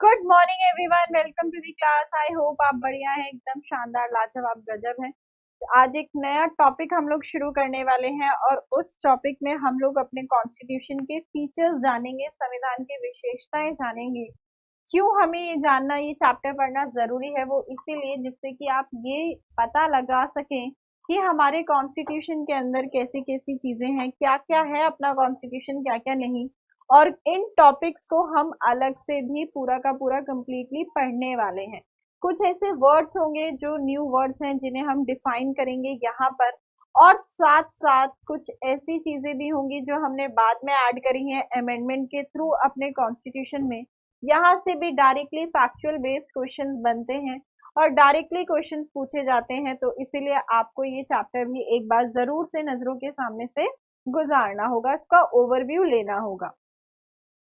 Good morning everyone, welcome to the class. I hope आप बढ़िया हैं, एकदम शानदार, लाजवाब, गजब है। आज एक नया टॉपिक हम लोग शुरू करने वाले हैं और उस टॉपिक में हम लोग अपने कॉन्स्टिट्यूशन के फीचर्स जानेंगे, संविधान की विशेषताएं जानेंगे। क्यों हमें ये जानना, ये चैप्टर पढ़ना जरूरी है, वो इसीलिए जिससे कि आप ये पता लगा सकें कि हमारे कॉन्स्टिट्यूशन के अंदर कैसी कैसी चीजें हैं, क्या क्या है अपना कॉन्स्टिट्यूशन, क्या क्या नहीं। और इन टॉपिक्स को हम अलग से भी पूरा का पूरा कंप्लीटली पढ़ने वाले हैं। कुछ ऐसे वर्ड्स होंगे जो न्यू वर्ड्स हैं जिन्हें हम डिफाइन करेंगे यहाँ पर, और साथ साथ कुछ ऐसी चीजें भी होंगी जो हमने बाद में ऐड करी हैं अमेंडमेंट के थ्रू अपने कॉन्स्टिट्यूशन में। यहाँ से भी डायरेक्टली फैक्चुअल बेस्ड क्वेश्चंस बनते हैं और डायरेक्टली क्वेश्चंस पूछे जाते हैं, तो इसीलिए आपको ये चैप्टर भी एक बार जरूर से नजरों के सामने से गुजारना होगा, इसका ओवरव्यू लेना होगा।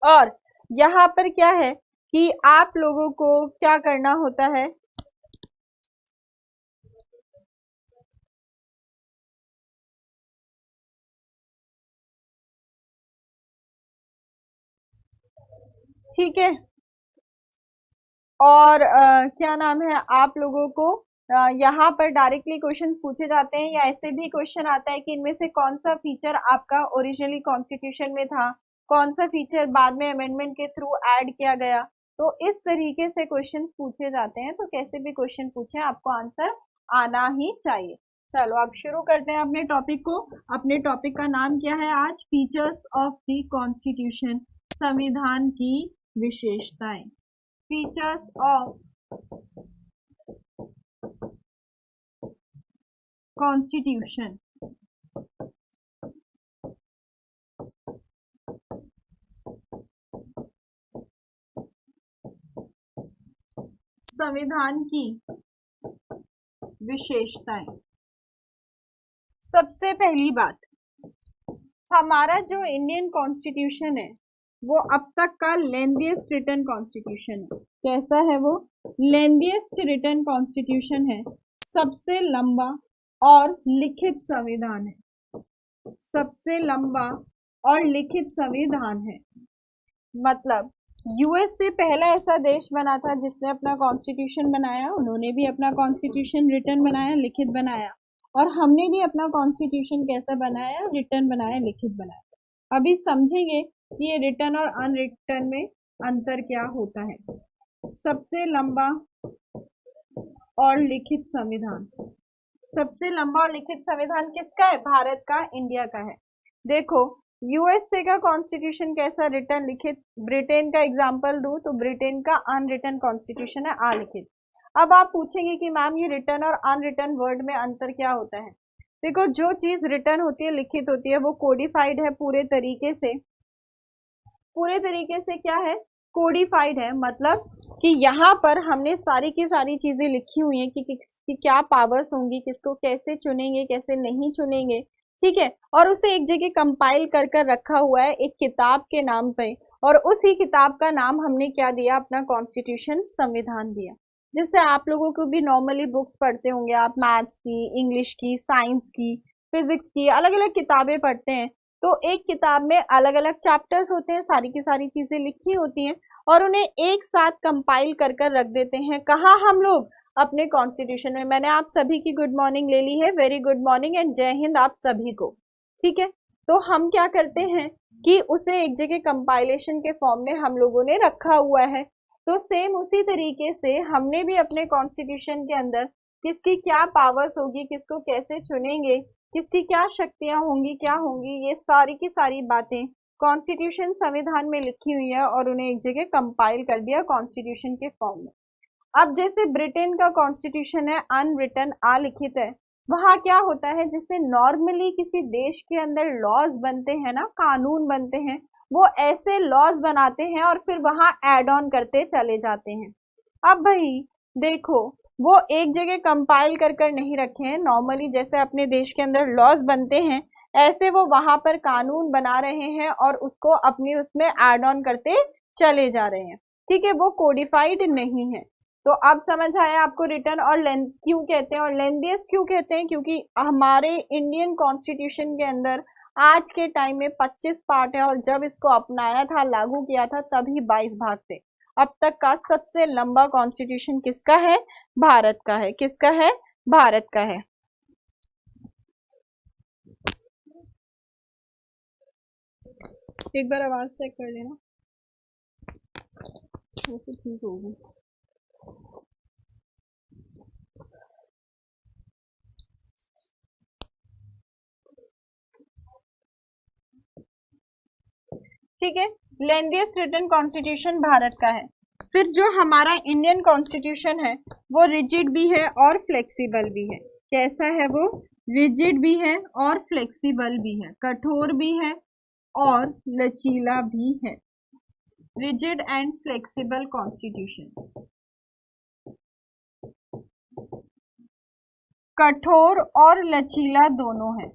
और यहाँ पर क्या है कि आप लोगों को क्या करना होता है, ठीक है। और क्या नाम है, आप लोगों को यहाँ पर डायरेक्टली क्वेश्चन पूछे जाते हैं या ऐसे भी क्वेश्चन आता है कि इनमें से कौन सा फीचर आपका ओरिजिनली कॉन्स्टिट्यूशन में था, कौन सा फीचर बाद में अमेंडमेंट के थ्रू ऐड किया गया। तो इस तरीके से क्वेश्चन पूछे जाते हैं, तो कैसे भी क्वेश्चन पूछे आपको आंसर आना ही चाहिए। चलो अब शुरू करते हैं अपने टॉपिक को। अपने टॉपिक का नाम क्या है आज? फीचर्स ऑफ द कॉन्स्टिट्यूशन, संविधान की विशेषताएं। Features of constitution. संविधान की विशेषताएं। सबसे पहली बात, हमारा जो इंडियन कॉन्स्टिट्यूशन है वो अब तक का लेंथीएस्ट रिटन कॉन्स्टिट्यूशन है। कैसा है वो? लेंथीएस्ट रिटन कॉन्स्टिट्यूशन है, सबसे लंबा और लिखित संविधान है। सबसे लंबा और लिखित संविधान है, मतलब यूएस से पहला ऐसा देश बना था जिसने अपना कॉन्स्टिट्यूशन बनाया, उन्होंने भी अपना कॉन्स्टिट्यूशन रिटन बनाया, लिखित बनाया। और हमने भी अपना कॉन्स्टिट्यूशन कैसा बनाया? रिटन बनाया, लिखित बनाया। अभी समझेंगे कि ये रिटन और अनरिटन में अंतर क्या होता है। सबसे लंबा और लिखित संविधान। सबसे लंबा और लिखित संविधान किसका है? भारत का, इंडिया का है। देखो यूएसए का कॉन्स्टिट्यूशन कैसा? रिटन, लिखित। ब्रिटेन का एग्जांपल दूं तो ब्रिटेन का अनरिटन कॉन्स्टिट्यूशन है, अलिखित। अब आप पूछेंगे कि मैम ये रिटन और अनरिटन वर्ड में अंतर क्या होता है? देखो जो चीज रिटन होती है, लिखित होती है, वो कोडिफाइड है पूरे तरीके से। पूरे तरीके से क्या है? कोडिफाइड है, मतलब कि यहाँ पर हमने सारी की सारी चीजें लिखी हुई हैं कि क्या पावर्स होंगी, किसको कैसे चुनेंगे, कैसे नहीं चुनेंगे, ठीक है। और उसे एक जगह कंपाइल कर कर रखा हुआ है एक किताब के नाम पे, और उसी किताब का नाम हमने क्या दिया? अपना कॉन्स्टिट्यूशन, संविधान दिया। जिससे आप लोगों को भी नॉर्मली बुक्स पढ़ते होंगे आप, मैथ्स की, इंग्लिश की, साइंस की, फिजिक्स की, अलग अलग किताबें पढ़ते हैं। तो एक किताब में अलग अलग चैप्टर्स होते हैं, सारी की सारी चीजें लिखी होती हैं, और उन्हें एक साथ कंपाइल कर कर रख देते हैं। कहाँ? हम लोग अपने कॉन्स्टिट्यूशन में। मैंने आप सभी की गुड मॉर्निंग ले ली है, वेरी गुड मॉर्निंग एंड जय हिंद आप सभी को, ठीक है। तो हम क्या करते हैं कि उसे एक जगह कंपाइलेशन के फॉर्म में हम लोगों ने रखा हुआ है। तो सेम उसी तरीके से हमने भी अपने कॉन्स्टिट्यूशन के अंदर किसकी क्या पावर्स होगी, किसको कैसे चुनेंगे, किसकी क्या शक्तियां होंगी, क्या होंगी, ये सारी की सारी बातें कॉन्स्टिट्यूशन, संविधान में लिखी हुई है और उन्हें एक जगह कंपाइल कर दिया कॉन्स्टिट्यूशन के फॉर्म में। अब जैसे ब्रिटेन का कॉन्स्टिट्यूशन है अनरिटन, अलिखित है, वहां क्या होता है, जैसे नॉर्मली किसी देश के अंदर लॉज बनते हैं ना, कानून बनते हैं, वो ऐसे लॉज बनाते हैं और फिर वहां एड ऑन करते चले जाते हैं। अब भाई देखो, वो एक जगह कंपाइल कर कर नहीं रखे हैं, नॉर्मली जैसे अपने देश के अंदर लॉज बनते हैं ऐसे वो वहां पर कानून बना रहे हैं और उसको अपनी उसमें एड ऑन करते चले जा रहे हैं, ठीक है। वो कोडिफाइड नहीं है। तो अब समझ आया आपको रिटर्न और लेंथ क्यों कहते हैं और लेंथीएस्ट क्यों कहते हैं? क्योंकि हमारे इंडियन कॉन्स्टिट्यूशन के अंदर आज के टाइम में 25 पार्ट है और जब इसको अपनाया था, लागू किया था, तभी 22 भाग थे। अब तक का सबसे लंबा कॉन्स्टिट्यूशन किसका है? भारत का है। किसका है? भारत का है। एक बार आवाज चेक कर लेना, वैसे ठीक होगी। ठीक है, लेंथीएस्ट रिटन कॉन्स्टिट्यूशन भारत का है। फिर जो हमारा इंडियन कॉन्स्टिट्यूशन है वो रिजिड भी है और फ्लेक्सिबल भी है। कैसा है वो? रिजिड भी है और फ्लेक्सिबल भी है, कठोर भी है और लचीला भी है। रिजिड एंड फ्लेक्सिबल कॉन्स्टिट्यूशन, कठोर और लचीला दोनों है।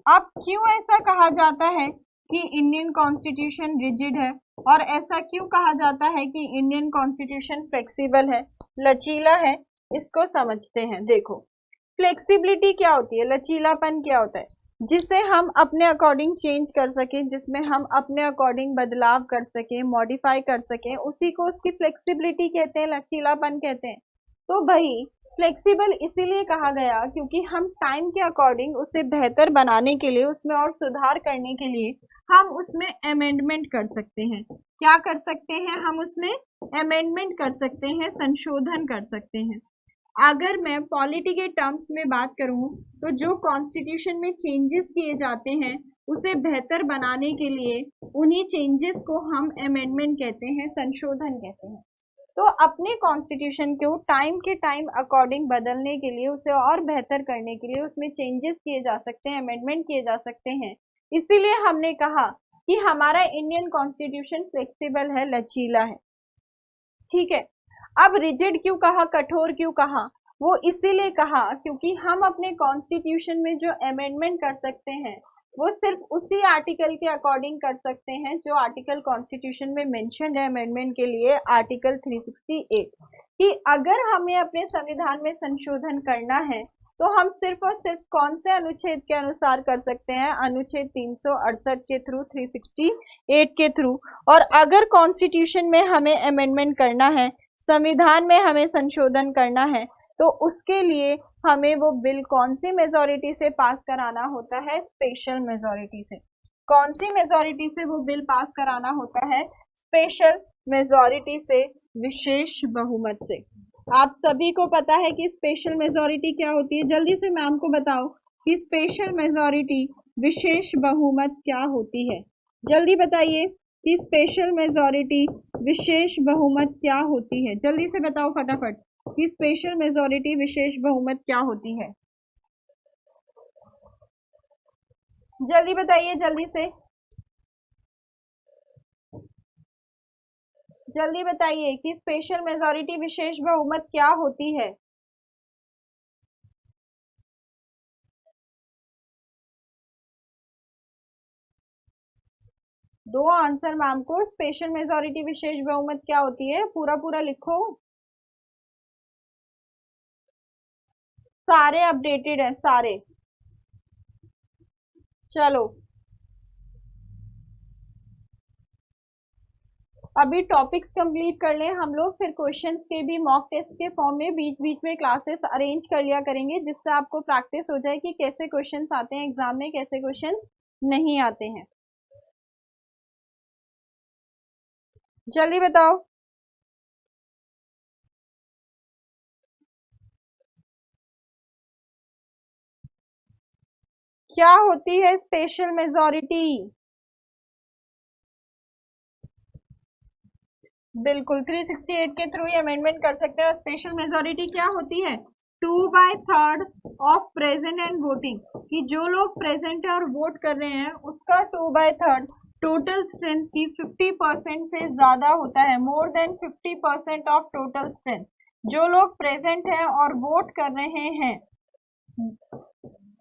अब क्यों ऐसा कहा जाता है कि इंडियन कॉन्स्टिट्यूशन रिजिड है और ऐसा क्यों कहा जाता है कि इंडियन कॉन्स्टिट्यूशन फ्लेक्सिबल है, लचीला है? इसको समझते हैं। देखो, फ्लेक्सिबिलिटी क्या होती है, लचीलापन क्या होता है? जिसे हम अपने अकॉर्डिंग चेंज कर सकें, जिसमें हम अपने अकॉर्डिंग बदलाव कर सकें, मॉडिफाई कर सकें, उसी को उसकी फ्लेक्सिबिलिटी कहते हैं, लचीलापन कहते हैं। तो भाई फ्लेक्सिबल इसीलिए कहा गया क्योंकि हम टाइम के अकॉर्डिंग उसे बेहतर बनाने के लिए, उसमें और सुधार करने के लिए हम उसमें अमेंडमेंट कर सकते हैं। क्या कर सकते हैं? हम उसमें अमेंडमेंट कर सकते हैं, संशोधन कर सकते हैं। अगर मैं पॉलिटी के टर्म्स में बात करूं तो जो कॉन्स्टिट्यूशन में चेंजेस किए जाते हैं उसे बेहतर बनाने के लिए उन्हीं चेंजेस को हम अमेंडमेंट कहते हैं, संशोधन कहते हैं। तो अपने कॉन्स्टिट्यूशन को टाइम के टाइम अकॉर्डिंग बदलने के लिए, उसे और बेहतर करने के लिए उसमें चेंजेस किए जा सकते हैं, अमेंडमेंट किए जा सकते हैं। इसीलिए हमने कहा कि हमारा इंडियन कॉन्स्टिट्यूशन फ्लेक्सिबल है, लचीला है। ठीक है, अब रिजिड क्यों कहा, कठोर क्यों कहा? वो इसीलिए कहा क्योंकि हम अपने कॉन्स्टिट्यूशन में जो अमेंडमेंट कर सकते हैं वो सिर्फ उसी आर्टिकल के अकॉर्डिंग कर सकते हैं जो आर्टिकल कॉन्स्टिट्यूशन में मेंशन्ड है अमेंडमेंट के लिए, आर्टिकल 368। कि अगर हमें अपने संविधान में संशोधन करना है तो हम सिर्फ और सिर्फ कौन से अनुच्छेद के अनुसार कर सकते हैं? अनुच्छेद 368 के थ्रू, 368 के थ्रू। और अगर कॉन्स्टिट्यूशन में हमें अमेंडमेंट करना है, संविधान में हमें संशोधन करना है, तो उसके लिए हमें वो बिल कौन सी मेजॉरिटी से पास कराना होता है? स्पेशल मेजॉरिटी से। कौन सी मेजॉरिटी से वो बिल पास कराना होता है? स्पेशल मेजॉरिटी से, विशेष बहुमत से। आप सभी को पता है कि स्पेशल मेजॉरिटी क्या होती है? जल्दी से मैम को बताओ कि स्पेशल मेजॉरिटी, विशेष बहुमत क्या होती है? जल्दी बताइए कि स्पेशल मेजॉरिटी, विशेष बहुमत क्या होती है? जल्दी से बताओ फटाफट कि स्पेशल मेजॉरिटी, विशेष बहुमत क्या होती है? जल्दी बताइए, जल्दी से जल्दी बताइए कि स्पेशल मेजॉरिटी, विशेष बहुमत क्या होती है? दो आंसर मैम को। स्पेशल मेजॉरिटी, विशेष बहुमत क्या होती है? पूरा पूरा लिखो। सारे अपडेटेड हैं, सारे। चलो अभी टॉपिक्स कंप्लीट कर लें हम लोग, फिर क्वेश्चंस के भी मॉक टेस्ट के फॉर्म में बीच बीच में क्लासेस अरेंज कर लिया करेंगे, जिससे आपको प्रैक्टिस हो जाए कि कैसे क्वेश्चंस आते हैं एग्जाम में, कैसे क्वेश्चंस नहीं आते हैं। जल्दी बताओ। क्या होती है स्पेशल मेजॉरिटी? बिल्कुल 368 के थ्रू ही अमेंडमेंट कर सकते हैं। स्पेशल मेजॉरिटी क्या होती है? 2/3 ऑफ प्रेजेंट एंड वोटिंग, कि जो लोग प्रेजेंट है और वोट कर रहे हैं उसका 2/3 टोटल स्ट्रेंथ की 50% से ज्यादा होता है, more than 50% of total strength. जो लोग प्रेजेंट हैं और वोट कर रहे हैं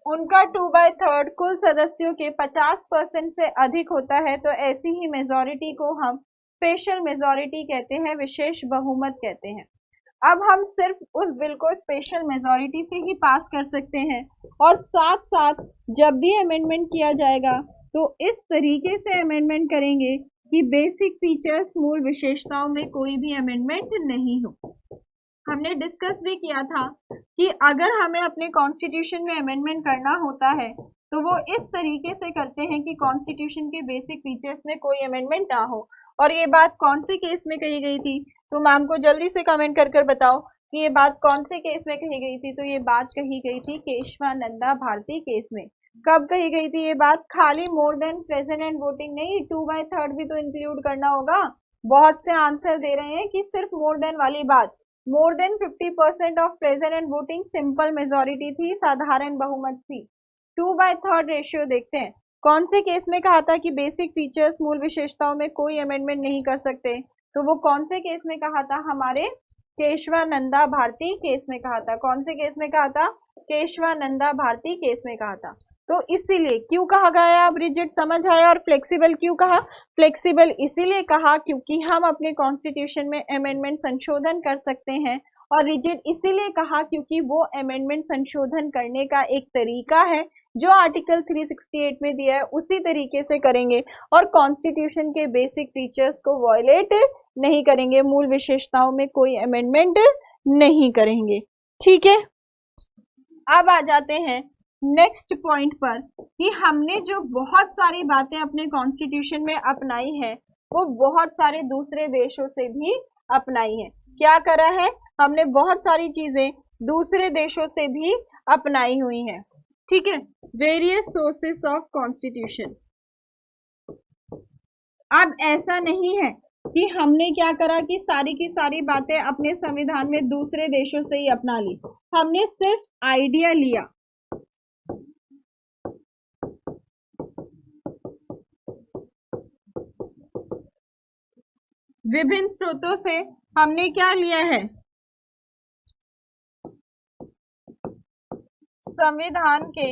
उनका 2/3 कुल सदस्यों के 50% से अधिक होता है, तो ऐसी ही मेजॉरिटी को हम स्पेशल मेजॉरिटी कहते हैं, विशेष बहुमत कहते हैं। अब हम सिर्फ उस बिल को स्पेशल मेजॉरिटी से ही पास कर सकते हैं, और साथ साथ जब भी अमेंडमेंट किया जाएगा तो इस तरीके से अमेंडमेंट करेंगे कि बेसिक फीचर्स मूल विशेषताओं में कोई भी अमेंडमेंट नहीं हो। हमने डिस्कस भी किया था कि अगर हमें अपने कॉन्स्टिट्यूशन में अमेंडमेंट करना होता है तो वो इस तरीके से करते हैं कि कॉन्स्टिट्यूशन के बेसिक फीचर्स में कोई अमेंडमेंट ना हो। और ये बात कौन से केस में कही गई थी, तो मैम को जल्दी से कमेंट कर कर बताओ कि ये बात कौन से केस में कही गई थी। तो ये बात कही गई थी केशवानंदा भारती केस में। कब कही गई थी ये बात? खाली more than present and voting नहीं, 2/3 भी तो इंक्लूड करना होगा। बहुत से आंसर दे रहे हैं कि सिर्फ मोर देन वाली बात। More than 50% of present and voting simple majority थी, साधारण बहुमत थी। 2/3 रेशियो देखते हैं कौन से केस में कहा था कि बेसिक फीचर्स मूल विशेषताओं में कोई अमेंडमेंट नहीं कर सकते। तो वो कौन से केस में कहा था? हमारे केशवानंदा भारती केस में कहा था। कौन से केस में कहा था? केशवानंदा भारती केस में कहा था। तो इसीलिए क्यों कहा गया, अब रिजिड समझ आया। और फ्लेक्सिबल क्यों कहा? फ्लेक्सिबल इसीलिए कहा क्योंकि हम अपने कॉन्स्टिट्यूशन में अमेंडमेंट संशोधन कर सकते हैं। और रिजिड इसीलिए कहा क्योंकि वो अमेंडमेंट संशोधन करने का एक तरीका है जो आर्टिकल 368 में दिया है, उसी तरीके से करेंगे और कॉन्स्टिट्यूशन के बेसिक फीचर्स को वायलेट नहीं करेंगे, मूल विशेषताओं में कोई अमेंडमेंट नहीं करेंगे। ठीक है, अब आ जाते हैं नेक्स्ट पॉइंट पर कि हमने जो बहुत सारी बातें अपने कॉन्स्टिट्यूशन में अपनाई है वो बहुत सारे दूसरे देशों से भी अपनाई है। क्या करा है? हमने बहुत सारी चीजें दूसरे देशों से भी अपनाई हुई हैं। ठीक है, वेरियस सोर्सेस ऑफ कॉन्स्टिट्यूशन। अब ऐसा नहीं है कि हमने क्या करा कि सारी की सारी बातें अपने संविधान में दूसरे देशों से ही अपना ली। हमने सिर्फ आइडिया लिया। विभिन्न स्रोतों से हमने क्या लिया है? संविधान के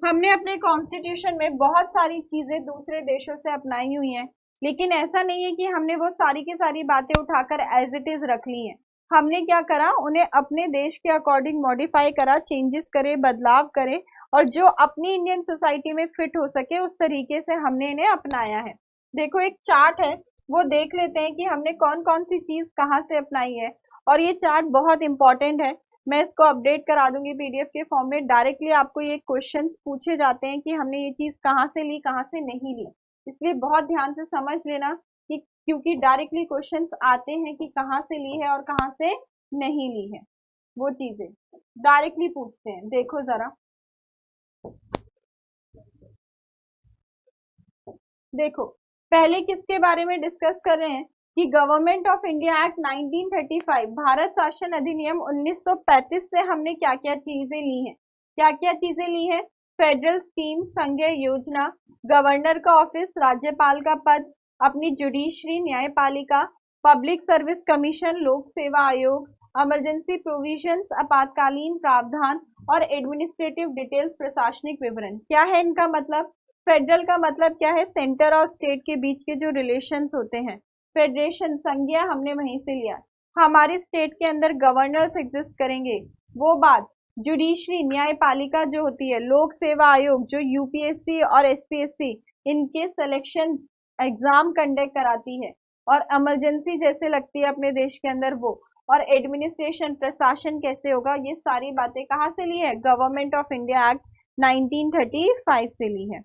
हमने अपने कॉन्स्टिट्यूशन में बहुत सारी चीजें दूसरे देशों से अपनाई हुई हैं, लेकिन ऐसा नहीं है कि हमने वो सारी की सारी बातें उठाकर एज इट इज रख ली हैं। हमने क्या करा? उन्हें अपने देश के अकॉर्डिंग मॉडिफाई करा, चेंजेस करे, बदलाव करे और जो अपनी इंडियन सोसाइटी में फिट हो सके उस तरीके से हमने इन्हें अपनाया है। देखो एक चार्ट है, वो देख लेते हैं कि हमने कौन कौन सी चीज कहाँ से अपनाई है। और ये चार्ट बहुत इंपॉर्टेंट है, मैं इसको अपडेट करा दूंगी पीडीएफ के फॉर्म में। डायरेक्टली आपको ये क्वेश्चंस पूछे जाते हैं कि हमने ये चीज कहाँ से ली, कहाँ से नहीं ली, इसलिए बहुत ध्यान से समझ लेना कि क्योंकि डायरेक्टली क्वेश्चंस आते हैं कि कहाँ से ली है और कहाँ से नहीं ली है, वो चीजें डायरेक्टली पूछते हैं। देखो जरा, देखो पहले किसके बारे में डिस्कस कर रहे हैं कि government of India act 1935, Bharat शासन अधिनियम 1935 से हमने क्या क्या चीजें ली हैं। क्या क्या चीजें ली हैं? फेडरल स्कीम, संघीय योजना, गवर्नर का ऑफिस, राज्यपाल का पद, अपनी जुडिशरी न्यायपालिका, पब्लिक सर्विस कमीशन, लोक सेवा आयोग, इमरजेंसी प्रोविजंस, आपातकालीन प्रावधान और एडमिनिस्ट्रेटिव डिटेल्स, प्रशासनिक विवरण। क्या है इनका मतलब? फेडरल का मतलब क्या है? सेंटर और स्टेट के बीच के जो रिलेशंस होते हैं। फेडरेशन, संघीय हमने वहीं से लिया। हमारे स्टेट के अंदर गवर्नर्स एग्जिस्ट करेंगे, वो बात। जुडिशरी न्यायपालिका जो होती है, लोक सेवा आयोग जो यूपीएससी और एसपीएससी इनके सिलेक्शन एग्जाम कंडक्ट कराती है, और इमरजेंसी जैसे लगती है अपने देश के अंदर वो, और एडमिनिस्ट्रेशन प्रशासन कैसे होगा, ये सारी बातें कहाँ से ली है? गवर्नमेंट ऑफ इंडिया एक्ट 1935 से ली है।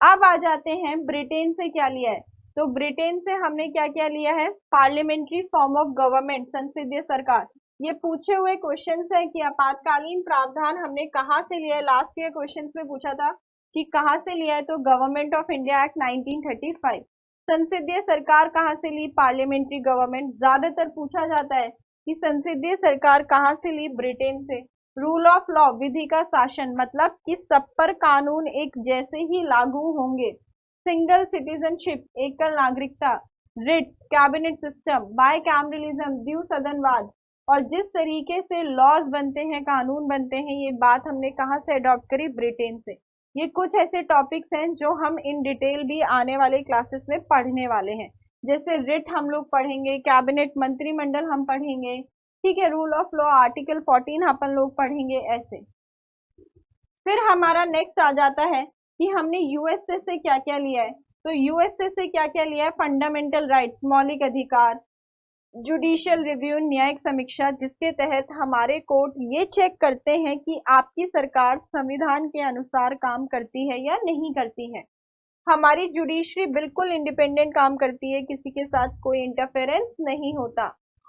अब आ जाते हैं ब्रिटेन से क्या लिया है। तो ब्रिटेन से हमने क्या क्या लिया है? पार्लियामेंट्री फॉर्म ऑफ गवर्नमेंट, संसदीय सरकार। ये पूछे हुए क्वेश्चन है कि आपातकालीन प्रावधान हमने कहाँ से लिया है। लास्ट ईयर क्वेश्चन में पूछा था कि कहाँ से लिया है, तो गवर्नमेंट ऑफ इंडिया एक्ट 1935। संसदीय सरकार कहाँ से ली? Parliamentary government. ज्यादातर पूछा जाता है कि संसदीय सरकार कहाँ से ली? ब्रिटेन से। रूल ऑफ लॉ, विधि का शासन, मतलब कि सब पर कानून एक जैसे ही लागू होंगे। सिंगल सिटीजनशिप, एकल नागरिकता। Writ, cabinet system, bicameralism, द्विसदनवाद। और जिस तरीके से लॉज बनते हैं, कानून बनते हैं, ये बात हमने कहाँ से अडॉप्ट करी? ब्रिटेन से। ये कुछ ऐसे टॉपिक्स हैं जो हम इन डिटेल भी आने वाले क्लासेस में पढ़ने वाले हैं। जैसे रिट हम लोग पढ़ेंगे, कैबिनेट मंत्रिमंडल हम पढ़ेंगे, ठीक है, रूल ऑफ लॉ आर्टिकल 14 अपन लोग पढ़ेंगे ऐसे। फिर हमारा नेक्स्ट आ जाता है कि हमने यूएसए से क्या क्या लिया है। तो यूएसए से क्या क्या लिया है, फंडामेंटल राइट्स मौलिक अधिकार, जुडिशियल रिव्यू न्यायिक समीक्षा, जिसके तहत हमारे कोर्ट ये चेक करते हैं कि आपकी सरकार संविधान के अनुसार काम करती है या नहीं करती है। हमारी जुडिशरी बिल्कुल इंडिपेंडेंट काम करती है, किसी के साथ कोई इंटरफेरेंस नहीं होता।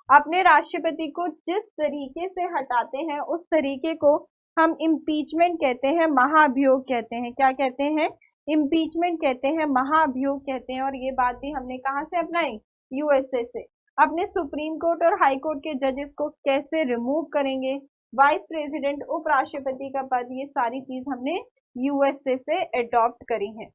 अपने राष्ट्रपति को जिस तरीके से हटाते हैं उस तरीके को हम इम्पीचमेंट कहते हैं, महाभियोग कहते हैं। क्या कहते हैं, इम्पीचमेंट कहते हैं, महाभियोग कहते हैं। और ये बात भी हमने कहाँ से अपनाई, यूएसए से। अपने सुप्रीम कोर्ट और हाई कोर्ट के जजेस को कैसे रिमूव करेंगे, वाइस प्रेसिडेंट, उपराष्ट्रपति का पद, ये सारी चीज हमने यूएसए से अडॉप्ट करी है।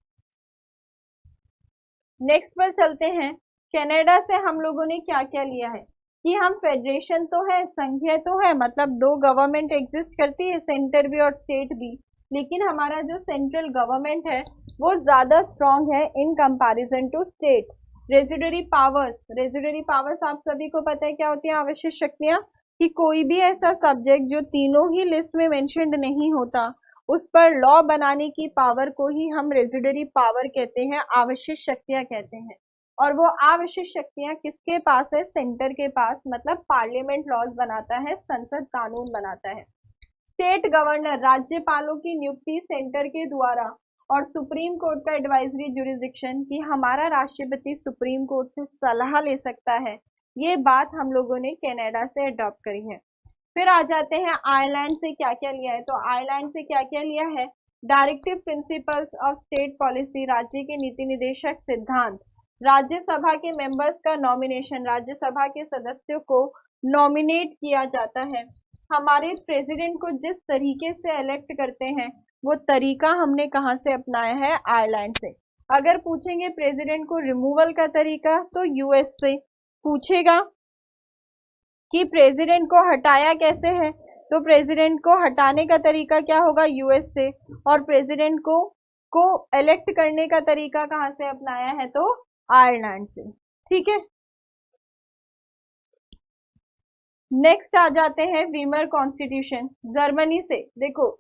नेक्स्ट पर चलते हैं, कनाडा से हम लोगों ने क्या क्या लिया है कि हम फेडरेशन तो है, संघीय तो है, मतलब दो गवर्नमेंट एग्जिस्ट करती है, सेंटर भी और स्टेट भी, लेकिन हमारा जो सेंट्रल गवर्नमेंट है वो ज्यादा स्ट्रांग है in comparison to state. Residuary powers, residuary powers आप सभी को पता है क्या होती है, आवश्यक शक्तियां, कि कोई भी ऐसा सब्जेक्ट जो तीनों ही लिस्ट में मेंशन्ड नहीं होता उस पर लॉ बनाने की पावर को ही हम रेजिडरी पावर कहते हैं, आवश्यक शक्तियां कहते हैं। और वो आवश्यक शक्तियां किसके पास है, सेंटर के पास, मतलब पार्लियामेंट लॉज बनाता है, संसद कानून बनाता है। स्टेट गवर्नर, राज्यपालों की नियुक्ति सेंटर के द्वारा, और सुप्रीम कोर्ट का एडवाइजरी जुरिसडिक्शन कि हमारा राष्ट्रपति सुप्रीम कोर्ट से सलाह ले सकता है। ये बात हम लोगों ने कनाडा से अडॉप्ट करी है। फिर आ जाते हैं आयरलैंड से क्या क्या लिया है। तो आयरलैंड से क्या क्या लिया है, directive principles of state policy, राज्य के नीति निर्देशक सिद्धांत, राज्यसभा के मेंबर्स का नॉमिनेशन, राज्यसभा के सदस्यों को नॉमिनेट किया जाता है। हमारे प्रेसिडेंट को जिस तरीके से इलेक्ट करते हैं वो तरीका हमने कहाँ से अपनाया है, आयरलैंड से। अगर पूछेंगे प्रेसिडेंट को रिमूवल का तरीका तो यूएस से पूछेगा कि प्रेसिडेंट को हटाया कैसे है, तो प्रेसिडेंट को हटाने का तरीका क्या होगा, यूएस से। और प्रेसिडेंट को इलेक्ट करने का तरीका कहाँ से अपनाया है, तो आयरलैंड से। ठीक है, नेक्स्ट आ जाते हैं वीमर कॉन्स्टिट्यूशन, जर्मनी से। देखो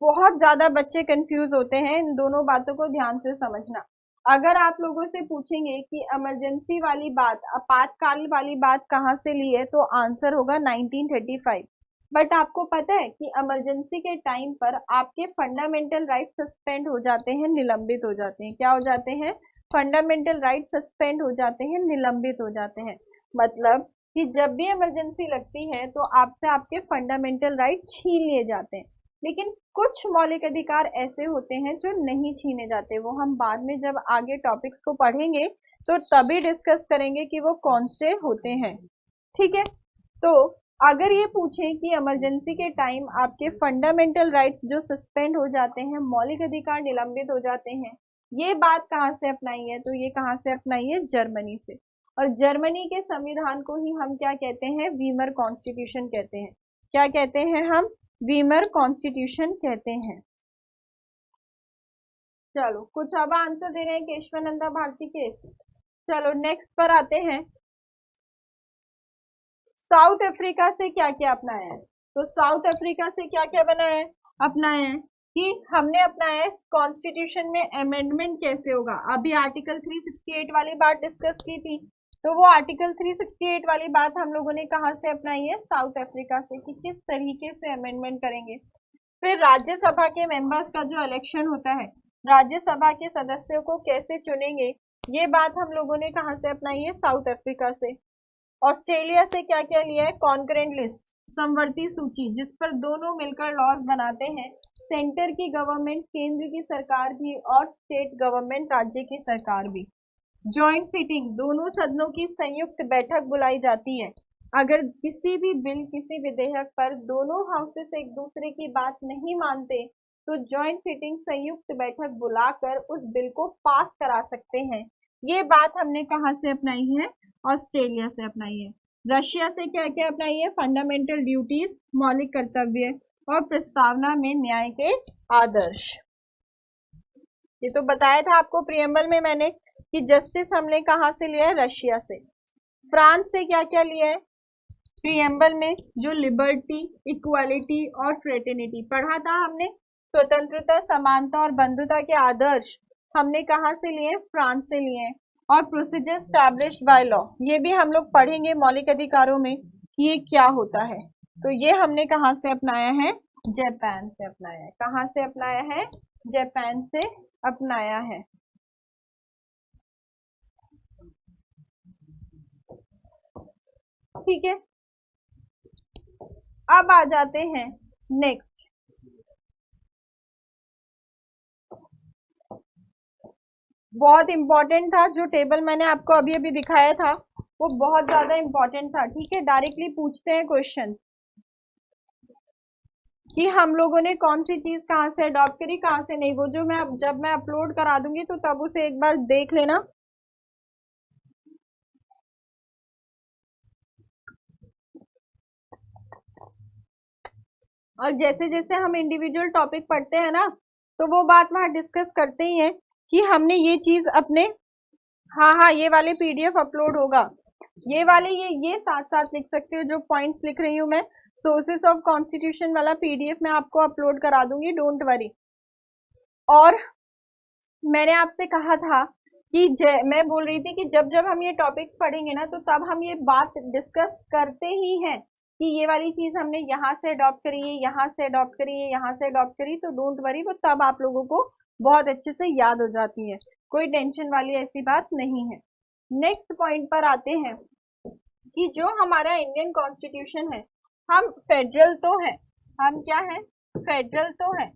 बहुत ज्यादा बच्चे कंफ्यूज होते हैं, इन दोनों बातों को ध्यान से समझना। अगर आप लोगों से पूछेंगे कि इमरजेंसी वाली बात, आपातकाल वाली बात कहाँ से ली है, तो आंसर होगा 1935। बट आपको पता है कि इमरजेंसी के टाइम पर आपके फंडामेंटल राइट सस्पेंड हो जाते हैं, निलंबित हो जाते हैं। क्या हो जाते हैं, फंडामेंटल राइट सस्पेंड हो जाते हैं, निलंबित हो जाते हैं। मतलब कि जब भी इमरजेंसी लगती है तो आपसे आपके फंडामेंटल राइट छीन लिए जाते हैं। लेकिन कुछ मौलिक अधिकार ऐसे होते हैं जो नहीं छीने जाते, वो हम बाद में जब आगे टॉपिक्स को पढ़ेंगे तो तभी डिस्कस करेंगे कि वो कौन से होते हैं। ठीक है, तो अगर ये पूछें कि इमरजेंसी के टाइम आपके फंडामेंटल राइट्स जो सस्पेंड हो जाते हैं, मौलिक अधिकार निलंबित हो जाते हैं, ये बात कहाँ से अपनाई है, तो ये कहाँ से अपनाई है, जर्मनी से। और जर्मनी के संविधान को ही हम क्या कहते हैं, वीमर कॉन्स्टिट्यूशन कहते हैं। क्या कहते हैं हम, वीमर कॉन्स्टिट्यूशन कहते हैं। चलो कुछ अब आंसर दे रहे हैं केशवानंदा भारती के। चलो नेक्स्ट पर आते हैं, साउथ अफ्रीका से क्या क्या अपनाया है। तो साउथ अफ्रीका से क्या क्या बनाया है, अपनाया है कि हमने अपनाया है कॉन्स्टिट्यूशन में अमेंडमेंट कैसे होगा। अभी आर्टिकल 368 वाली बात डिस्कस की थी, तो वो आर्टिकल 368 वाली बात हम लोगों ने कहाँ से अपनाई है, साउथ अफ्रीका से, कि किस तरीके से अमेंडमेंट करेंगे। फिर राज्यसभा के मेंबर्स का जो इलेक्शन होता है, राज्यसभा के सदस्यों को कैसे चुनेंगे, ये बात हम लोगों ने कहाँ से अपनाई है, साउथ अफ्रीका से। ऑस्ट्रेलिया से क्या क्या लिया है, कॉन्करेंट लिस्ट, समवर्ती सूची, जिस पर दोनों मिलकर लॉज बनाते हैं। सेंटर की गवर्नमेंट, केंद्र की सरकार भी, और स्टेट गवर्नमेंट, राज्य की सरकार भी। जॉइंट सिटिंग, दोनों सदनों की संयुक्त बैठक बुलाई जाती है। अगर किसी भी बिल, किसी विधेयक पर दोनों हाउसेस एक दूसरे की बात नहीं मानते तो जॉइंट सिटिंग, संयुक्त बैठक बुलाकर उस बिल को पास करा सकते हैं। ये बात हमने कहाँ से अपनाई है, ऑस्ट्रेलिया से अपनाई है। रशिया से क्या क्या अपनाई है, फंडामेंटल ड्यूटीज, मौलिक कर्तव्य, और प्रस्तावना में न्याय के आदर्श। ये तो बताया था आपको प्रियम्बल में मैंने कि जस्टिस हमने कहाँ से लिया है, रशिया से। फ्रांस से क्या क्या लिया है, प्रीएम्बल में जो लिबर्टी, इक्वालिटी और फ्रेटर्निटी पढ़ा था हमने, स्वतंत्रता, समानता और बंधुता के आदर्श हमने कहाँ से लिए? फ्रांस से लिए। और प्रोसीजर स्टैब्लिश्ड बाय लॉ, ये भी हम लोग पढ़ेंगे मौलिक अधिकारों में कि ये क्या होता है। तो ये हमने कहाँ से अपनाया है? जापान से अपनाया है। कहाँ से अपनाया है? जापान से अपनाया है। ठीक है, अब आ जाते हैं नेक्स्ट। बहुत इंपॉर्टेंट था जो टेबल मैंने आपको अभी अभी दिखाया था, वो बहुत ज्यादा इंपॉर्टेंट था। ठीक है, डायरेक्टली पूछते हैं क्वेश्चन कि हम लोगों ने कौन सी चीज कहाँ से अडॉप्ट करी, कहाँ से नहीं। वो जो मैं जब मैं अपलोड करा दूंगी तो तब उसे एक बार देख लेना। और जैसे जैसे हम इंडिविजुअल टॉपिक पढ़ते हैं ना, तो वो बात वहाँ डिस्कस करते ही हैं कि हमने ये चीज अपने, हाँ हाँ, ये वाले पीडीएफ अपलोड होगा, ये वाले ये साथ साथ लिख सकते हो जो पॉइंट्स लिख रही हूँ मैं। सोर्सेस ऑफ कॉन्स्टिट्यूशन वाला पीडीएफ मैं आपको अपलोड करा दूंगी, डोंट वरी। और मैंने आपसे कहा था कि मैं बोल रही थी कि जब जब हम ये टॉपिक पढ़ेंगे ना, तो तब हम ये बात डिस्कस करते ही हैं कि ये वाली चीज हमने यहाँ से अडॉप्ट करी है, यहाँ से अडॉप्ट करी है, यहाँ से अडॉप्ट करी, तो डोंट वरी, वो तब आप लोगों को बहुत अच्छे से याद हो जाती है, कोई टेंशन वाली ऐसी बात नहीं है। नेक्स्ट पॉइंट पर आते हैं कि जो हमारा इंडियन कॉन्स्टिट्यूशन है, हम फेडरल तो है, हम क्या है? फेडरल तो है।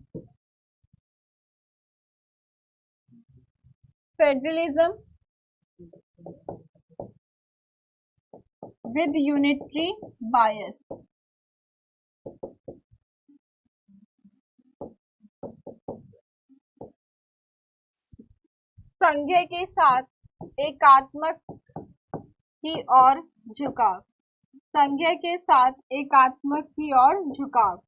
फेडरलिज्म with unitary bias, संघीय के साथ एकात्मक की ओर झुकाव, संघीय के साथ एकात्मक की ओर झुकाव।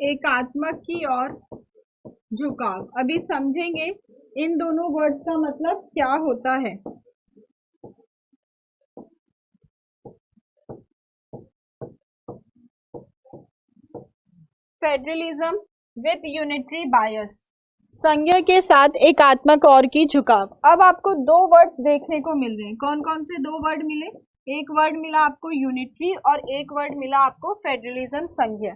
एकात्मक की ओर झुकाव, अभी समझेंगे इन दोनों वर्ड्स का मतलब क्या होता है। फेडरलिज्म विथ यूनिटरी बायस, संघीय के साथ एकात्मक और की झुकाव। अब आपको दो वर्ड्स देखने को मिल रहे हैं, कौन कौन से दो वर्ड मिले? एक वर्ड मिला आपको यूनिटरी और एक वर्ड मिला आपको फेडरलिज्म, संघीय।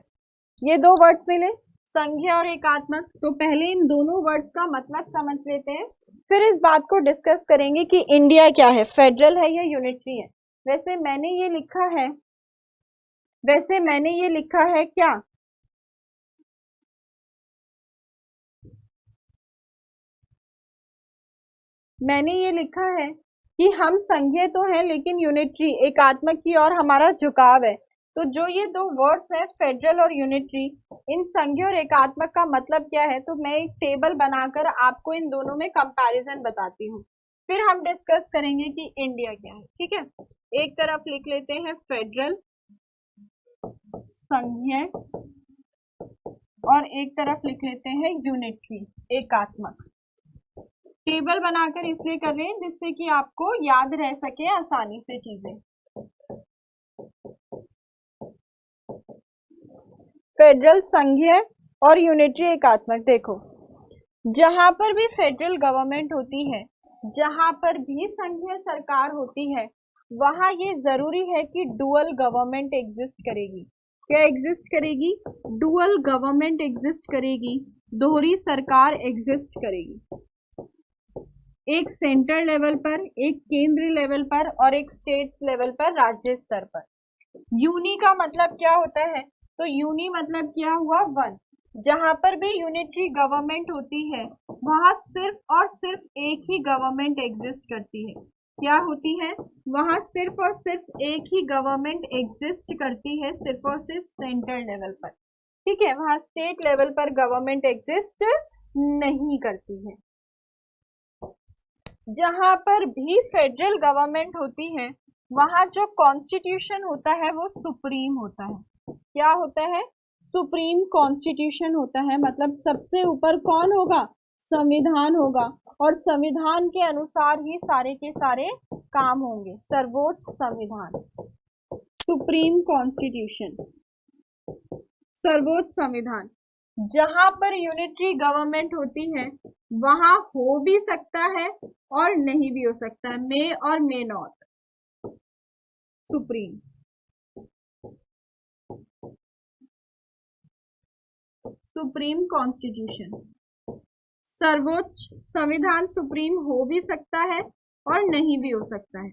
ये दो वर्ड्स मिले, संघीय और एकात्मक। तो पहले इन दोनों वर्ड्स का मतलब समझ लेते हैं, फिर इस बात को डिस्कस करेंगे कि इंडिया क्या है, फेडरल है या यूनिटरी है। वैसे मैंने ये लिखा है क्या? मैंने ये लिखा है कि हम संघीय तो हैं लेकिन यूनिटरी, एकात्मक की ओर हमारा झुकाव है। तो जो ये दो वर्ड्स हैं फेडरल और यूनिटरी, इन संघीय और एकात्मक का मतलब क्या है, तो मैं एक टेबल बनाकर आपको इन दोनों में कंपैरिजन बताती हूँ, फिर हम डिस्कस करेंगे कि इंडिया क्या है। ठीक है, एक तरफ लिख लेते हैं फेडरल, संघीय, और एक तरफ लिख लेते हैं यूनिटरी, एकात्मक। टेबल बनाकर इसलिए कर रहे हैं जिससे कि आपको याद रह सके आसानी से चीजें। फेडरल, संघीय और यूनिटरी, एकात्मक। देखो, जहां पर भी फेडरल गवर्नमेंट होती है, जहां पर भी संघीय सरकार होती है, वहां ये जरूरी है कि डुअल गवर्नमेंट एग्जिस्ट करेगी। क्या एग्जिस्ट करेगी? डुअल गवर्नमेंट एग्जिस्ट करेगी, दोहरी सरकार एग्जिस्ट करेगी। एक सेंटर लेवल पर, एक केंद्र लेवल पर और एक स्टेट लेवल पर, राज्य स्तर पर। यूनी का मतलब क्या होता है? तो यूनी मतलब क्या हुआ? वन। जहां पर भी यूनिटरी गवर्नमेंट होती है, वहां सिर्फ और सिर्फ एक ही गवर्नमेंट एग्जिस्ट करती है। क्या होती है? वहां सिर्फ और सिर्फ एक ही गवर्नमेंट एग्जिस्ट करती है, सिर्फ और सिर्फ सेंटर लेवल पर। ठीक है, वहां स्टेट लेवल पर गवर्नमेंट एग्जिस्ट नहीं करती है। जहां पर भी फेडरल गवर्नमेंट होती है, वहां जो कॉन्स्टिट्यूशन होता है वो सुप्रीम होता है। क्या होता है? सुप्रीम कॉन्स्टिट्यूशन होता है, मतलब सबसे ऊपर कौन होगा, संविधान होगा, और संविधान के अनुसार ही सारे के सारे काम होंगे, सर्वोच्च संविधान, सुप्रीम कॉन्स्टिट्यूशन, सर्वोच्च संविधान। जहां पर यूनिटरी गवर्नमेंट होती है वहां हो भी सकता है और नहीं भी हो सकता है, मे और may not. Supreme, supreme constitution, सर्वोच्च संविधान सुप्रीम हो भी सकता है और नहीं भी हो सकता है।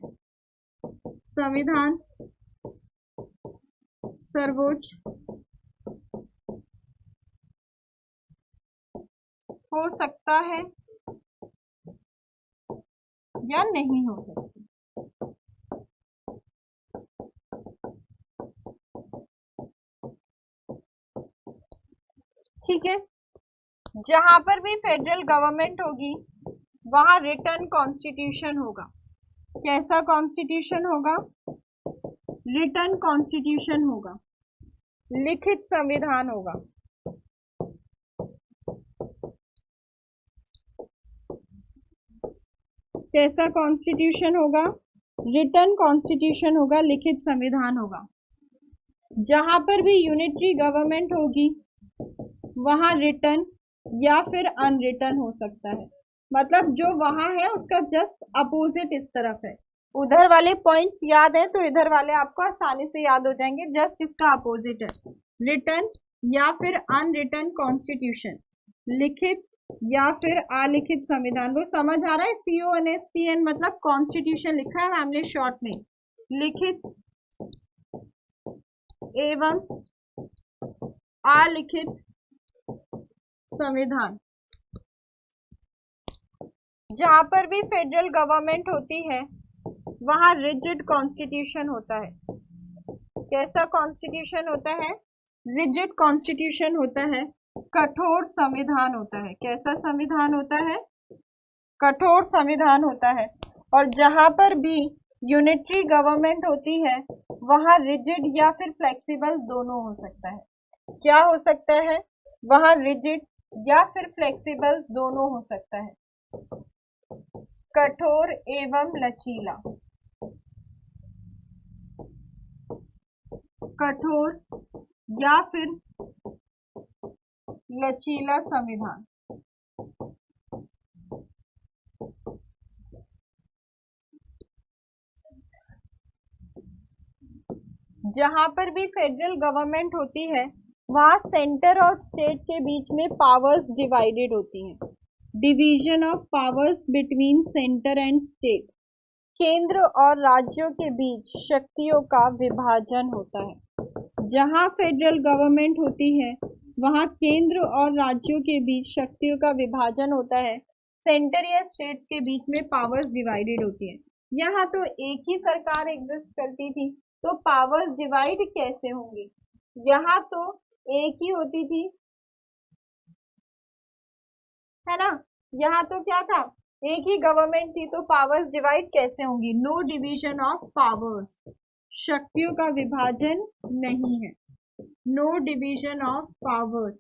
संविधान सर्वोच्च हो सकता है या नहीं हो सकता। ठीक है, जहां पर भी फेडरल गवर्नमेंट होगी वहां रिटन कॉन्स्टिट्यूशन होगा। कैसा कॉन्स्टिट्यूशन होगा, रिटन कॉन्स्टिट्यूशन होगा, लिखित संविधान होगा। कैसा कॉन्स्टिट्यूशन होगा, रिटन कॉन्स्टिट्यूशन होगा, लिखित संविधान होगा। जहां पर भी यूनिटरी गवर्नमेंट होगी वहां रिटन या फिर अनरिटन हो सकता है, मतलब जो वहां है उसका जस्ट अपोजिट इस तरफ है। उधर वाले पॉइंट्स याद है तो इधर वाले आपको आसानी से याद हो जाएंगे, जस्ट इसका अपोजिट है। रिटन या फिर अनरिटन कॉन्स्टिट्यूशन, लिखित या फिर अलिखित संविधान। वो समझ आ रहा है, CONSTN मतलब कॉन्स्टिट्यूशन लिखा है हमने शॉर्ट में, लिखित एवं अलिखित संविधान। जहां पर भी फेडरल गवर्नमेंट होती है वहां रिजिड कॉन्स्टिट्यूशन होता है। कैसा कॉन्स्टिट्यूशन होता है, रिजिड कॉन्स्टिट्यूशन होता है, कठोर संविधान होता है। कैसा संविधान होता है, कठोर संविधान होता है। और जहां पर भी यूनिटरी गवर्नमेंट होती है वहां रिजिड या फिर फ्लेक्सिबल दोनों हो सकता है। क्या हो सकता है, वहां रिजिड या फिर फ्लेक्सिबल दोनों हो सकता है, कठोर एवं लचीला, कठोर या फिर लचीला संविधान। जहां पर भी फेडरल गवर्नमेंट होती है वहां सेंटर और स्टेट के बीच में पावर्स डिवाइडेड होती हैं, division of powers between centre and state, केंद्र और राज्यों के बीच शक्तियों का विभाजन होता है। जहां फेडरल गवर्नमेंट होती है वहां केंद्र और राज्यों के बीच शक्तियों का विभाजन होता है, सेंटर या स्टेट्स के बीच में पावर्स डिवाइडेड होती है। यहाँ तो एक ही सरकार एग्जिस्ट करती थी तो पावर्स डिवाइड कैसे होंगी, यहाँ तो एक ही होती थी, है ना। यहाँ तो क्या था, एक ही गवर्नमेंट थी तो पावर्स डिवाइड कैसे होंगी, नो डिवीजन ऑफ पावर्स, शक्तियों का विभाजन नहीं है, नो डिवीजन ऑफ पावर्स,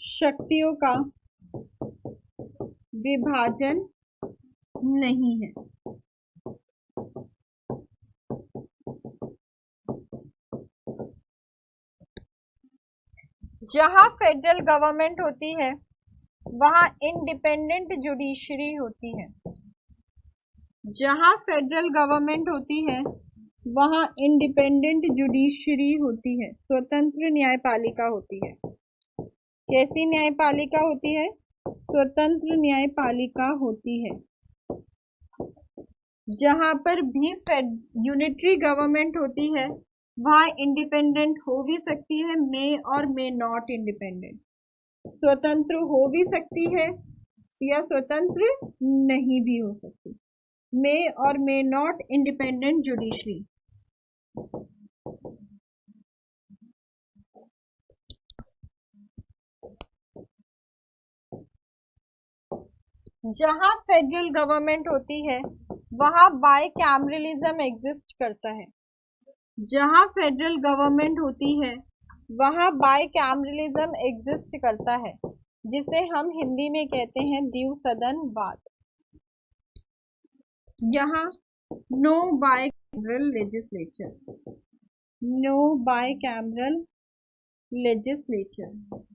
शक्तियों का विभाजन नहीं है। जहां फेडरल गवर्नमेंट होती है वहां इंडिपेंडेंट जुडिशरी होती है। जहां फेडरल गवर्नमेंट होती है वहां इंडिपेंडेंट जुडिशरी होती है, स्वतंत्र न्यायपालिका होती है। कैसी न्यायपालिका होती है, स्वतंत्र न्यायपालिका होती है। जहां पर भी यूनिटरी गवर्नमेंट होती है वहां इंडिपेंडेंट हो भी सकती है, मे और मे नॉट इंडिपेंडेंट, स्वतंत्र हो भी सकती है या स्वतंत्र नहीं भी हो सकती, मे और मे नॉट इंडिपेंडेंट जुडिशरी। जहां फेडरल गवर्नमेंट होती है वहां बाइकैमरलिज्म एग्जिस्ट करता है। जहां फेडरल गवर्नमेंट होती है वहां बाइकैमरलिज्म एग्जिस्ट करता है, जिसे हम हिंदी में कहते हैं द्विसदनवाद। यहाँ no bicameral legislature, no bicameral legislature.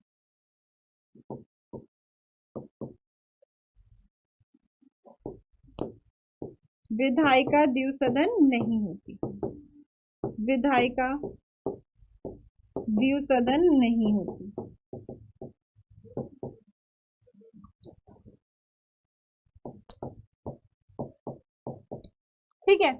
विधायिका द्विसदन नहीं होती, विधायिका द्विसदन नहीं होती। ठीक है,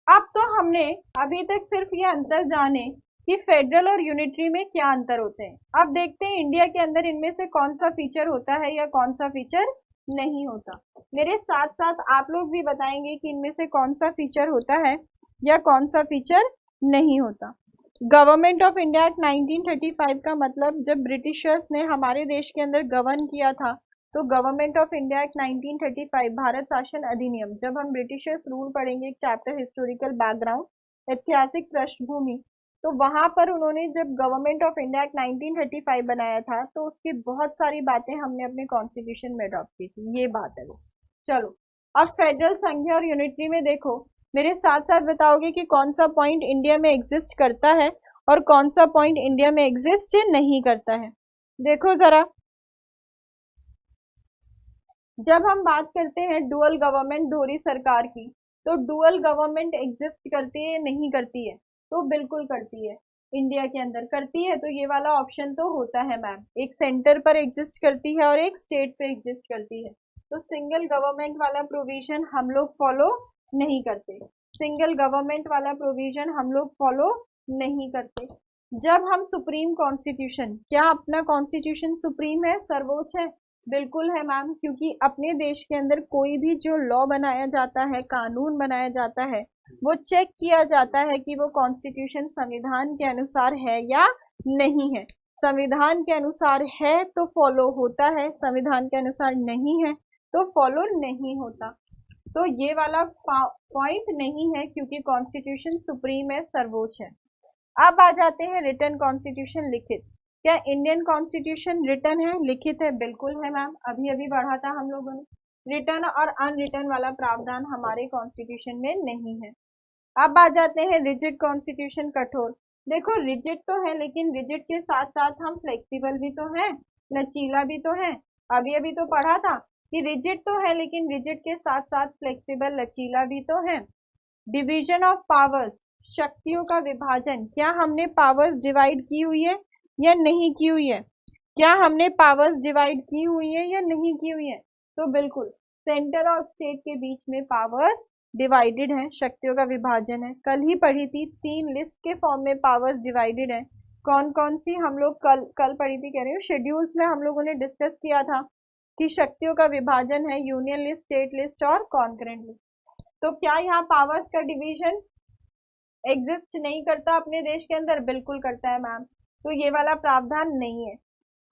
अब तो हमने अभी तक सिर्फ ये अंतर जाने कि फेडरल और यूनिटरी में क्या अंतर होते हैं। अब देखते हैं इंडिया के अंदर इनमें से कौन सा फीचर होता है या कौन सा फीचर नहीं होता। मेरे साथ साथ आप लोग भी बताएंगे कि इनमें से कौन सा फीचर होता है या कौन सा फीचर नहीं होता। गवर्नमेंट ऑफ इंडिया एक्ट 1935 का मतलब, जब ब्रिटिशर्स ने हमारे देश के अंदर गवर्न किया था, तो government of India act 1935 Bharat शासन अधिनियम, जब हम ब्रिटिशर्स रूल पढ़ेंगे एक चैप्टर हिस्टोरिकल बैकग्राउंड, ऐतिहासिक पृष्ठभूमि, तो वहां पर उन्होंने जब गवर्नमेंट ऑफ इंडिया एक्ट 1935 बनाया था तो उसकी बहुत सारी बातें हमने अपने कॉन्स्टिट्यूशन में अडॉप्ट की थी। ये बात है। चलो अब फेडरल संघीय और यूनिटरी में देखो, मेरे साथ साथ बताओगे कि कौन सा पॉइंट इंडिया में एग्जिस्ट करता है और कौन सा पॉइंट इंडिया में एग्जिस्ट नहीं करता है। देखो जरा, जब हम बात करते हैं डुअल गवर्नमेंट दोहरी सरकार की, तो डुअल गवर्नमेंट एग्जिस्ट करती है नहीं करती है? तो बिल्कुल करती है, इंडिया के अंदर करती है। तो ये वाला ऑप्शन तो होता है मैम, एक सेंटर पर एग्जिस्ट करती है और एक स्टेट पे एग्जिस्ट करती है। तो सिंगल गवर्नमेंट वाला प्रोविजन हम लोग फॉलो नहीं करते, सिंगल गवर्नमेंट वाला प्रोविजन हम लोग फॉलो नहीं करते। जब हम सुप्रीम कॉन्स्टिट्यूशन, क्या अपना कॉन्स्टिट्यूशन सुप्रीम है, सर्वोच्च है? बिल्कुल है मैम, क्योंकि अपने देश के अंदर कोई भी जो लॉ बनाया जाता है, कानून बनाया जाता है, वो चेक किया जाता है कि वो कॉन्स्टिट्यूशन संविधान के अनुसार है या नहीं है। संविधान के अनुसार है तो फॉलो होता है, संविधान के अनुसार नहीं है तो फॉलो नहीं होता। तो ये वाला पॉइंट नहीं है, क्योंकि कॉन्स्टिट्यूशन सुप्रीम है, सर्वोच्च है। अब आ जाते हैं रिटन कॉन्स्टिट्यूशन, लिखित। क्या इंडियन कॉन्स्टिट्यूशन रिटन है, लिखित है? बिल्कुल है मैम, अभी अभी पढ़ा था हम लोगों ने। रिटन और अनरिटन वाला प्रावधान हमारे कॉन्स्टिट्यूशन में नहीं है। अब आ जाते हैं रिजिड कॉन्स्टिट्यूशन, कठोर। देखो रिजिड तो है, लेकिन रिजिड के साथ साथ हम फ्लेक्सिबल भी तो हैं, लचीला भी तो है। अभी अभी तो पढ़ा था कि रिजिड तो है, लेकिन रिजिड के साथ साथ फ्लेक्सिबल लचीला भी तो है। डिवीजन ऑफ पावर्स, शक्तियों का विभाजन, क्या हमने पावर्स डिवाइड की हुई है या नहीं की हुई है? क्या हमने पावर्स डिवाइड की हुई है या नहीं की हुई है? तो बिल्कुल, सेंटर और स्टेट के बीच में पावर्स डिवाइडेड है, शक्तियों का विभाजन है। कल ही पढ़ी थी, 3 लिस्ट के फॉर्म में पावर्स डिवाइडेड है। कौन कौन सी हम लोग कल पढ़ी थी, कह रही हूँ शेड्यूल्स में हम लोगों ने डिस्कस किया था कि शक्तियों का विभाजन है, यूनियन लिस्ट, स्टेट लिस्ट और कॉन्करेंट लिस्ट। तो क्या यहाँ पावर्स का डिवीजन एग्जिस्ट नहीं करता अपने देश के अंदर? बिल्कुल करता है मैम, तो ये वाला प्रावधान नहीं है।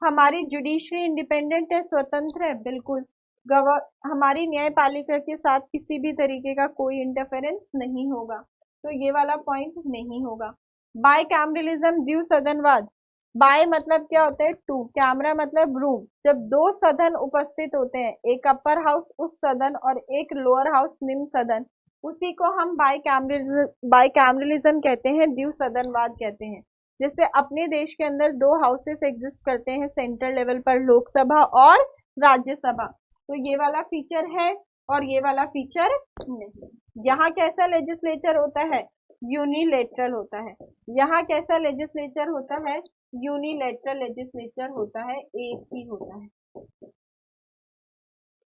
हमारी जुडिशरी इंडिपेंडेंट है, स्वतंत्र है, बिल्कुल। हमारी न्यायपालिका के साथ किसी भी तरीके का कोई इंटरफेरेंस नहीं होगा, तो ये वाला पॉइंट नहीं होगा। बाइकैमरलिज्म, द्विसदनवाद, बाय मतलब क्या होता है? 2, कैमरा मतलब रूम। जब 2 सदन उपस्थित होते हैं, एक अपर हाउस उच्च सदन और एक लोअर हाउस निम्न सदन, उसी को हम बाइकैमरलिज्म कहते हैं, द्विसदनवाद कहते हैं। जैसे अपने देश के अंदर 2 हाउसेस एग्जिस्ट करते हैं सेंट्रल लेवल पर, लोकसभा और राज्यसभा। तो ये वाला फीचर है और ये वाला फीचर नहीं। यहाँ कैसा लेजिस्लेचर होता है? यूनिलेटरल होता है। यहाँ कैसा लेजिस्लेचर होता है? यूनिलेटरल लेजिस्लेचर होता है, एक ही होता है।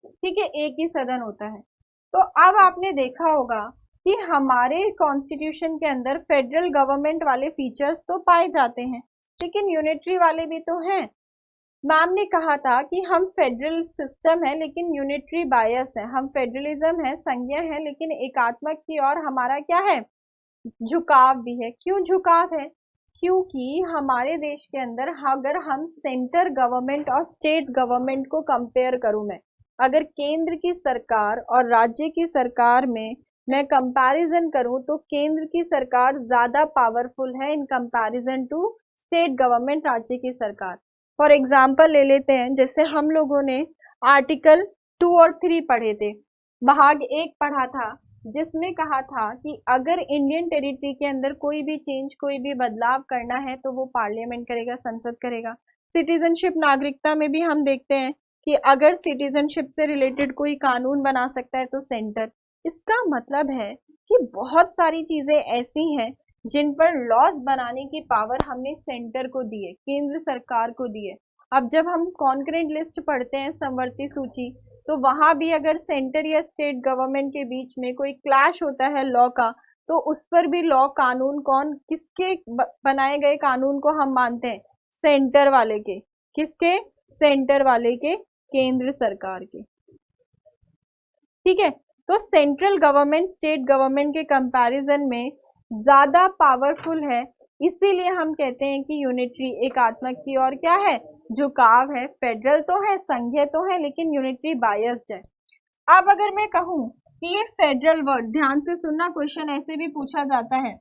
ठीक है, एक ही सदन होता है। तो अब आपने देखा होगा कि हमारे कॉन्स्टिट्यूशन के अंदर फेडरल गवर्नमेंट वाले फीचर्स तो पाए जाते हैं, लेकिन यूनिटरी वाले भी तो हैं। मैम ने कहा था कि हम फेडरल सिस्टम है लेकिन यूनिटरी बायस है, हम फेडरलिज्म है, संघीय है, लेकिन एकात्मक की ओर हमारा क्या है? झुकाव भी है। क्यों झुकाव है? क्योंकि हमारे देश के अंदर अगर हम सेंटर गवर्नमेंट और स्टेट गवर्नमेंट को कंपेयर करूं मैं, अगर केंद्र की सरकार और राज्य की सरकार में मैं कंपैरिजन करूं तो केंद्र की सरकार ज्यादा पावरफुल है in comparison to state government, राज्य की सरकार। फॉर एग्जाम्पल ले लेते हैं, जैसे हम लोगों ने आर्टिकल 2 और 3 पढ़े थे, भाग 1 पढ़ा था, जिसमें कहा था कि अगर इंडियन टेरिटरी के अंदर कोई भी चेंज, कोई भी बदलाव करना है तो वो पार्लियामेंट करेगा, संसद करेगा। सिटीजनशिप, नागरिकता में भी हम देखते हैं कि अगर सिटीजनशिप से रिलेटेड कोई कानून बना सकता है तो सेंटर। इसका मतलब है कि बहुत सारी चीजें ऐसी हैं जिन पर लॉज बनाने की पावर हमने सेंटर को दी है, केंद्र सरकार को दी है। अब जब हम कॉन्करेंट लिस्ट पढ़ते हैं, समवर्ती सूची, तो वहां भी अगर सेंटर या स्टेट गवर्नमेंट के बीच में कोई क्लैश होता है लॉ का, तो उस पर भी लॉ, कानून कौन, किसके बनाए गए कानून को हम मानते हैं? सेंटर वाले के। किसके? सेंटर वाले के, केंद्र सरकार के। ठीक है, तो सेंट्रल गवर्नमेंट स्टेट गवर्नमेंट के कंपैरिजन में ज्यादा पावरफुल है, इसीलिए हम कहते हैं कि यूनिटरी, एकात्मक की और क्या है? झुकाव है। फेडरल तो है, संघीय तो है, लेकिन यूनिटरी बायस्ड है। अब अगर मैं कहूं कि ये फेडरल वर्ड, ध्यान से सुनना, क्वेश्चन ऐसे भी पूछा जाता है।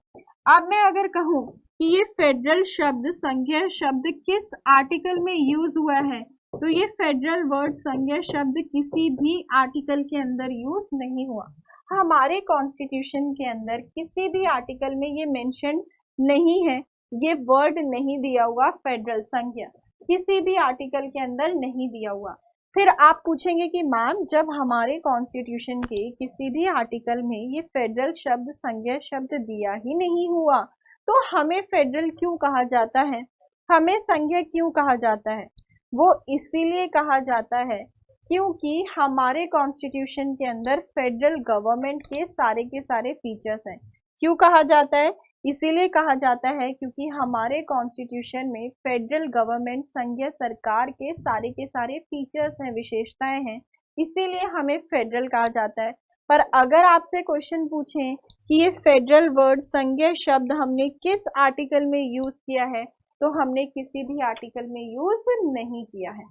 अब मैं अगर कहूं कि ये फेडरल शब्द, संघीय शब्द किस आर्टिकल में यूज हुआ है, तो ये फेडरल वर्ड, संघीय शब्द किसी भी आर्टिकल के अंदर यूज नहीं हुआ। हमारे कॉन्स्टिट्यूशन के अंदर किसी भी आर्टिकल में ये मेंशन नहीं है, ये वर्ड नहीं दिया हुआ फेडरल, संघीय, किसी भी आर्टिकल के अंदर नहीं दिया हुआ। फिर आप पूछेंगे कि मैम जब हमारे कॉन्स्टिट्यूशन के किसी भी आर्टिकल में ये फेडरल शब्द, संघीय शब्द दिया ही नहीं हुआ, तो हमें फेडरल क्यों कहा जाता है, हमें संघीय क्यों कहा जाता है? वो इसीलिए कहा जाता है क्योंकि हमारे कॉन्स्टिट्यूशन के अंदर फेडरल गवर्नमेंट के सारे फीचर्स हैं। क्यों कहा जाता है? इसीलिए कहा जाता है क्योंकि हमारे कॉन्स्टिट्यूशन में फेडरल गवर्नमेंट, संघीय सरकार के सारे फीचर्स हैं, विशेषताएं हैं, इसीलिए हमें फेडरल कहा जाता है। पर अगर आपसे क्वेश्चन पूछें कि ये फेडरल वर्ड, संघीय शब्द हमने किस आर्टिकल में यूज किया है, तो हमने किसी भी आर्टिकल में यूज नहीं किया है।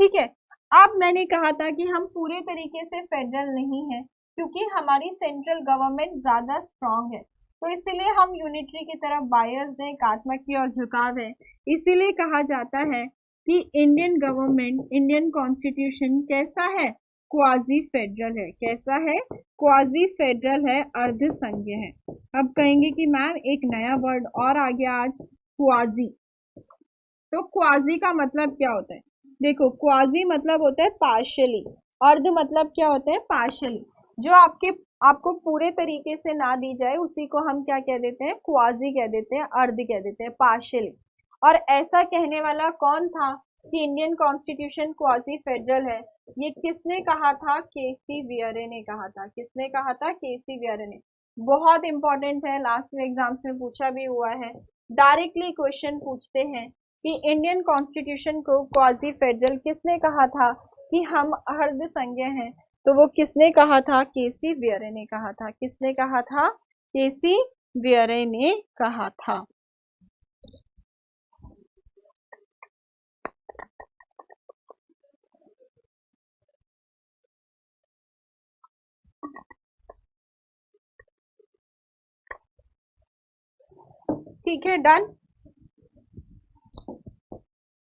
ठीक है, अब मैंने कहा था कि हम पूरे तरीके से फेडरल नहीं है क्योंकि हमारी सेंट्रल गवर्नमेंट ज्यादा स्ट्रांग है, तो इसीलिए हम यूनिटरी की तरफ बायस्ड है, एकात्मक की और झुकाव है। इसीलिए कहा जाता है कि इंडियन गवर्नमेंट, इंडियन कॉन्स्टिट्यूशन कैसा है? क्वाजी फेडरल है। कैसा है? क्वाजी फेडरल है, अर्ध संघीय है। अब कहेंगे कि मैम एक नया वर्ड और आ गया आज, क्वाजी। तो क्वाजी का मतलब क्या होता है? देखो, क्वाजी मतलब होता है पार्शियली, अर्ध मतलब क्या होता है? पार्शियली। जो आपको पूरे तरीके से ना दी जाए उसी को हम क्या कह देते हैं? क्वाजी कह देते हैं, अर्ध कह देते हैं, पार्शियली। और ऐसा कहने वाला कौन था कि इंडियन कॉन्स्टिट्यूशन क्वाजी फेडरल है? ये किसने कहा था? केसी वियरे ने कहा था। किसने कहा था? केसी वियरे ने। बहुत इंपॉर्टेंट है, लास्ट एग्जाम्स में पूछा भी हुआ है। डायरेक्टली क्वेश्चन पूछते हैं कि इंडियन कॉन्स्टिट्यूशन को क्वाजी फेडरल किसने कहा था कि हम अर्ध संघीय हैं? तो वो किसने कहा था? केसी वियरे ने कहा था। किसने कहा था? केसी वियरे ने कहा था। ठीक है, डन।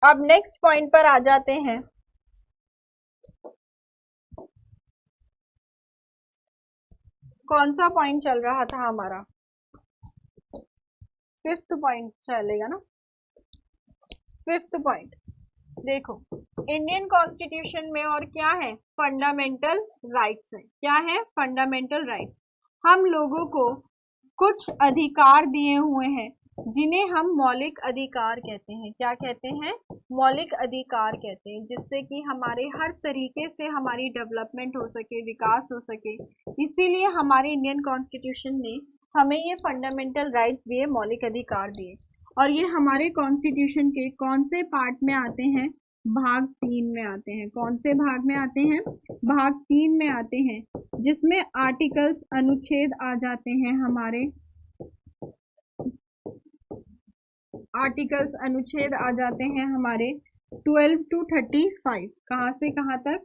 अब नेक्स्ट पॉइंट पर आ जाते हैं। कौन सा पॉइंट चल रहा था हमारा? 5th पॉइंट चलेगा ना? 5th पॉइंट देखो, इंडियन कॉन्स्टिट्यूशन में और क्या है? फंडामेंटल राइट्स है। क्या है? Fundamental rights. हम लोगों को कुछ अधिकार दिए हुए हैं जिन्हें हम मौलिक अधिकार कहते हैं। क्या कहते हैं? मौलिक अधिकार कहते हैं, जिससे कि हमारे हर तरीके से हमारी डेवलपमेंट हो सके, विकास हो सके। इसीलिए हमारे इंडियन कॉन्स्टिट्यूशन ने हमें ये फंडामेंटल राइट्स दिए, मौलिक अधिकार दिए। और ये हमारे कॉन्स्टिट्यूशन के कौन से पार्ट में आते हैं? भाग 3 में आते हैं। कौन से भाग में आते हैं? भाग 3 में आते हैं, जिसमें आर्टिकल्स, अनुच्छेद आ जाते हैं हमारे। आर्टिकल्स, अनुच्छेद आ जाते हैं हमारे 12 to 35। कहाँ से कहाँ तक?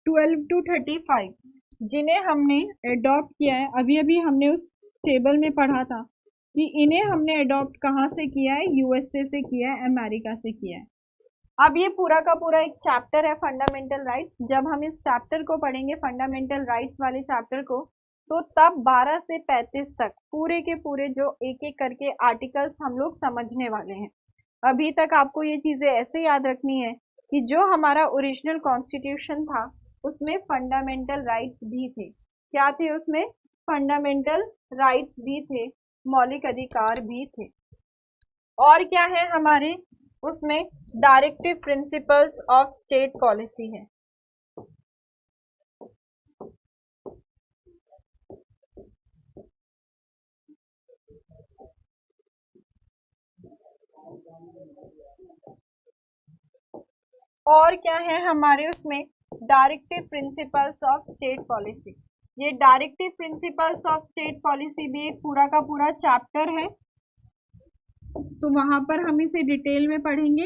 12 to 35। जिन्हें हमने अडॉप्ट किया है, अभी अभी हमने उस टेबल में पढ़ा था कि इन्हें हमने अडॉप्ट कहाँ से किया है, यूएसए से किया है, अमेरिका से किया है। अब ये पूरा का पूरा एक चैप्टर है फंडामेंटल राइट्स। जब हम इस चैप्टर को पढ़ेंगे, फंडामेंटल राइट्स वाले चैप्टर को, तो तब 12 से 35 तक पूरे के पूरे जो एक एक करके आर्टिकल्स हम लोग समझने वाले हैं। अभी तक आपको ये चीजें ऐसे याद रखनी है कि जो हमारा ओरिजिनल कॉन्स्टिट्यूशन था उसमें फंडामेंटल राइट्स भी थे। क्या थे उसमें? फंडामेंटल राइट्स भी थे, मौलिक अधिकार भी थे। और क्या है हमारे उसमें? Directive principles of state policy है। और क्या है हमारे उसमें? Directive principles of state policy. ये directive principles of state policy भी एक पूरा का पूरा चैप्टर है, तो वहां पर हम इसे डिटेल में पढ़ेंगे।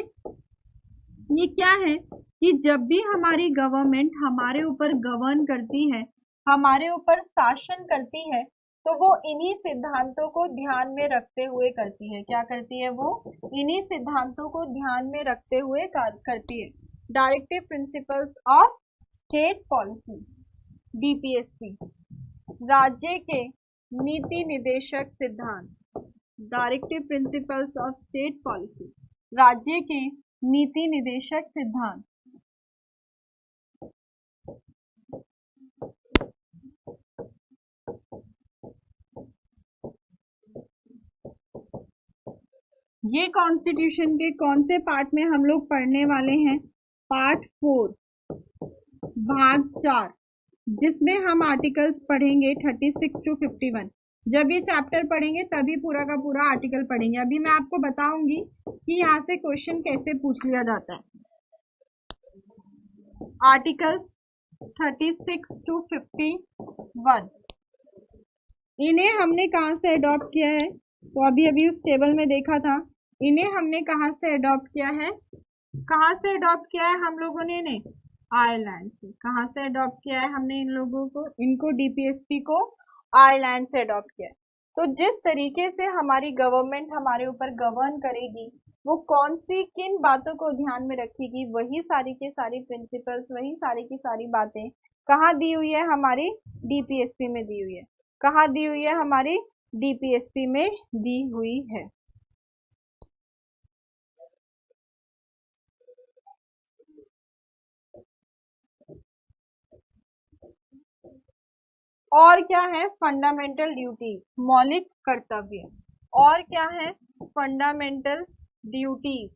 ये क्या है कि जब भी हमारी गवर्नमेंट हमारे ऊपर गवर्न करती है, हमारे ऊपर शासन करती है, तो वो इन्हीं सिद्धांतों को ध्यान में रखते हुए करती है। क्या करती है वो? इन्हीं सिद्धांतों को ध्यान में रखते हुए करती है। Directive principles of state policy, DPSP, राज्य के नीति निदेशक सिद्धांत। Directive principles of state policy, राज्य के नीति निदेशक सिद्धांत। ये कॉन्स्टिट्यूशन के कौन से पार्ट में हम लोग पढ़ने वाले हैं? पार्ट 4 भाग 4, जिसमें हम आर्टिकल्स पढ़ेंगे 36 to 51। जब ये चैप्टर पढ़ेंगे तभी पूरा का पूरा आर्टिकल पढ़ेंगे। अभी मैं आपको बताऊंगी कि यहाँ से क्वेश्चन कैसे पूछ लिया जाता है। आर्टिकल्स 36 to 51 इन्हें हमने कहाँ से अडॉप्ट किया है? तो अभी अभी उस टेबल में देखा था, इन्हें हमने कहाँ से अडॉप्ट किया है? कहाँ से अडॉप्ट किया है हम लोगों ने इन्हें? आयरलैंड से। कहाँ से अडॉप्ट किया है हमने इन लोगों को? इनको, डीपीएसपी को आयरलैंड से अडॉप्ट किया है। तो जिस तरीके से हमारी गवर्नमेंट हमारे ऊपर गवर्न करेगी, वो कौन सी किन बातों को ध्यान में रखेगी, वही सारी की सारी प्रिंसिपल्स, वही सारी की सारी बातें कहाँ दी हुई है? हमारी डीपीएसपी में दी हुई है। कहाँ दी हुई है? हमारी डीपीएसपी में दी हुई है। और क्या है? फंडामेंटल ड्यूटीज, मौलिक कर्तव्य। और क्या है? फंडामेंटल ड्यूटीज,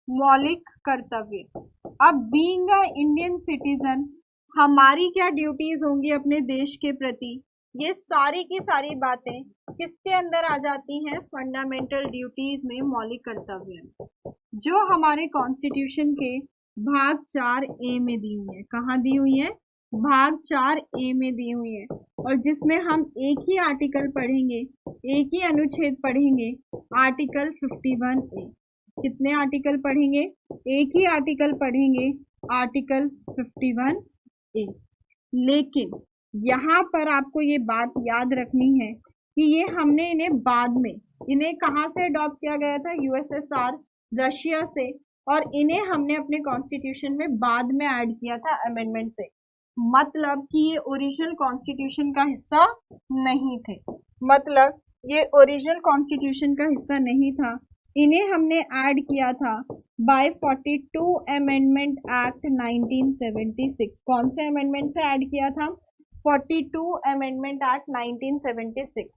मौलिक कर्तव्य। अब बीइंग अ इंडियन सिटीजन, हमारी क्या ड्यूटीज होंगी अपने देश के प्रति? ये सारी की सारी बातें किसके अंदर आ जाती हैं? फंडामेंटल ड्यूटीज में, मौलिक कर्तव्य, जो हमारे कॉन्स्टिट्यूशन के भाग 4A में दी हुई है। कहाँ दी हुई है? भाग 4A में दी हुई है। और जिसमें हम एक ही आर्टिकल पढ़ेंगे, एक ही अनुच्छेद पढ़ेंगे, आर्टिकल 51A। कितने आर्टिकल पढ़ेंगे? एक ही आर्टिकल पढ़ेंगे, आर्टिकल 51A। लेकिन यहाँ पर आपको ये बात याद रखनी है कि ये हमने इन्हें बाद में, इन्हें कहाँ से अडॉप्ट किया गया था? यूएसएसआर, रशिया से। और इन्हें हमने अपने कॉन्स्टिट्यूशन में बाद में ऐड किया था अमेंडमेंट से। मतलब कि ये ओरिजिनल कॉन्स्टिट्यूशन का हिस्सा नहीं थे। मतलब ये ओरिजिनल कॉन्स्टिट्यूशन का हिस्सा नहीं था। इन्हें हमने ऐड किया था बाय 42 अमेंडमेंट एक्ट 1976। कौन से अमेंडमेंट से ऐड किया था? 42 अमेंडमेंट एक्ट 1976।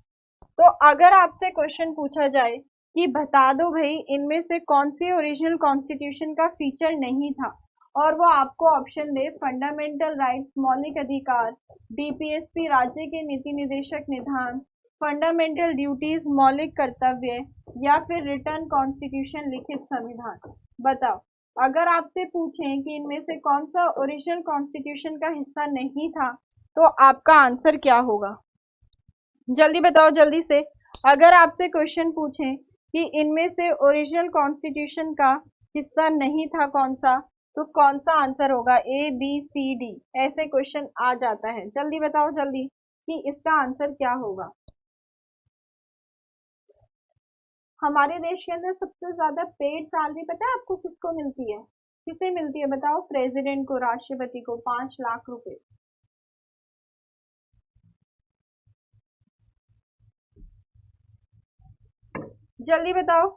तो अगर आपसे क्वेश्चन पूछा जाए कि बता दो भाई इनमें से कौन सी ओरिजिनल कॉन्स्टिट्यूशन का फीचर नहीं था, और वो आपको ऑप्शन दे फंडामेंटल राइट्स, मौलिक अधिकार, डीपीएसपी, राज्य के नीति निदेशक निधान, फंडामेंटल ड्यूटीज, मौलिक कर्तव्य, या फिर रिटर्न कॉन्स्टिट्यूशन, लिखित संविधान, बताओ। अगर आपसे पूछें कि इनमें से कौन सा ओरिजिनल कॉन्स्टिट्यूशन का हिस्सा नहीं था, तो आपका आंसर क्या होगा? जल्दी बताओ, जल्दी से। अगर आपसे क्वेश्चन पूछें कि इनमें से ओरिजिनल कॉन्स्टिट्यूशन का हिस्सा नहीं था कौन सा, तो कौन सा आंसर होगा? ए बी सी डी ऐसे क्वेश्चन आ जाता है। जल्दी बताओ जल्दी कि इसका आंसर क्या होगा। हमारे देश के अंदर सबसे ज्यादा पेड सैलरी पता है आपको किसको मिलती है? किसे मिलती है बताओ? प्रेसिडेंट को, राष्ट्रपति को 5 लाख रुपए। जल्दी बताओ।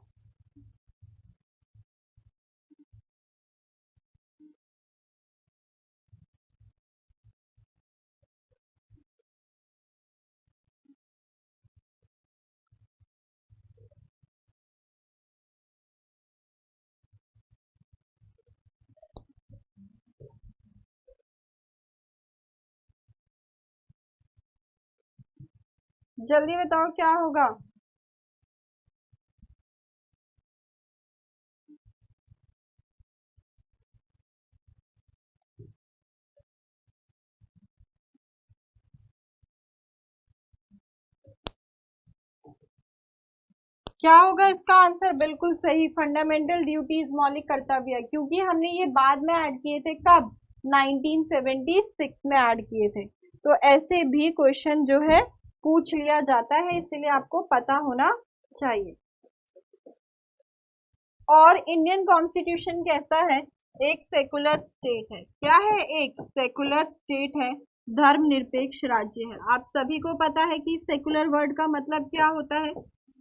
जल्दी बताओ क्या होगा। क्या होगा इसका आंसर? बिल्कुल सही, फंडामेंटल ड्यूटीज, मौलिक कर्तव्य, क्योंकि हमने ये बाद में ऐड किए थे। कब? 1976 में ऐड किए थे। तो ऐसे भी क्वेश्चन जो है पूछ लिया जाता है, इसलिए आपको पता होना चाहिए। और इंडियन कॉन्स्टिट्यूशन कैसा है? एक सेकुलर स्टेट है। क्या है? एक सेकुलर स्टेट है, धर्मनिरपेक्ष राज्य है। आप सभी को पता है कि सेकुलर वर्ड का मतलब क्या होता है।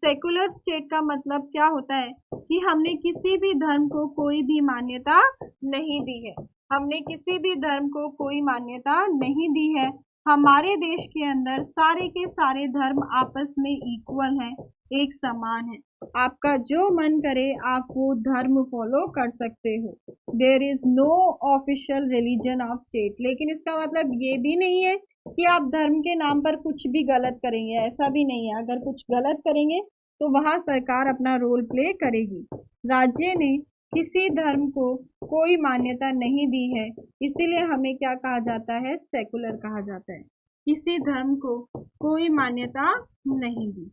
सेकुलर स्टेट का मतलब क्या होता है कि हमने किसी भी धर्म को कोई भी मान्यता नहीं दी है। हमने किसी भी धर्म को कोई मान्यता नहीं दी है। हमारे देश के अंदर सारे के सारे धर्म आपस में इक्वल हैं, एक समान है। आपका जो मन करे आप वो धर्म फॉलो कर सकते हो। There is no official religion of state. लेकिन इसका मतलब ये भी नहीं है कि आप धर्म के नाम पर कुछ भी गलत करेंगे, ऐसा भी नहीं है। अगर कुछ गलत करेंगे तो वहां सरकार अपना रोल प्ले करेगी। राज्य ने किसी धर्म को कोई मान्यता नहीं दी है, इसीलिए हमें क्या कहा जाता है? सेकुलर कहा जाता है। किसी धर्म को कोई मान्यता नहीं दी।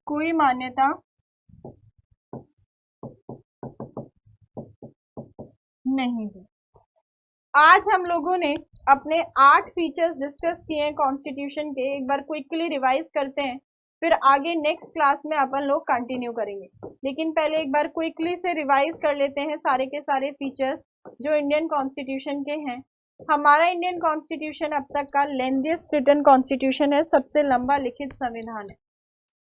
कोई मान्यता नहीं दी। आज हम लोगों ने अपने 8 फीचर्स डिस्कस किए हैं कॉन्स्टिट्यूशन के। एक बार क्विकली रिवाइज करते हैं, फिर आगे नेक्स्ट क्लास में अपन लोग कंटिन्यू करेंगे। लेकिन पहले एक बार क्विकली से रिवाइज कर लेते हैं सारे के सारे फीचर्स जो इंडियन कॉन्स्टिट्यूशन के हैं। हमारा इंडियन कॉन्स्टिट्यूशन अब तक का लेंथीएस्ट रिटन कॉन्स्टिट्यूशन है, सबसे लंबा लिखित संविधान है।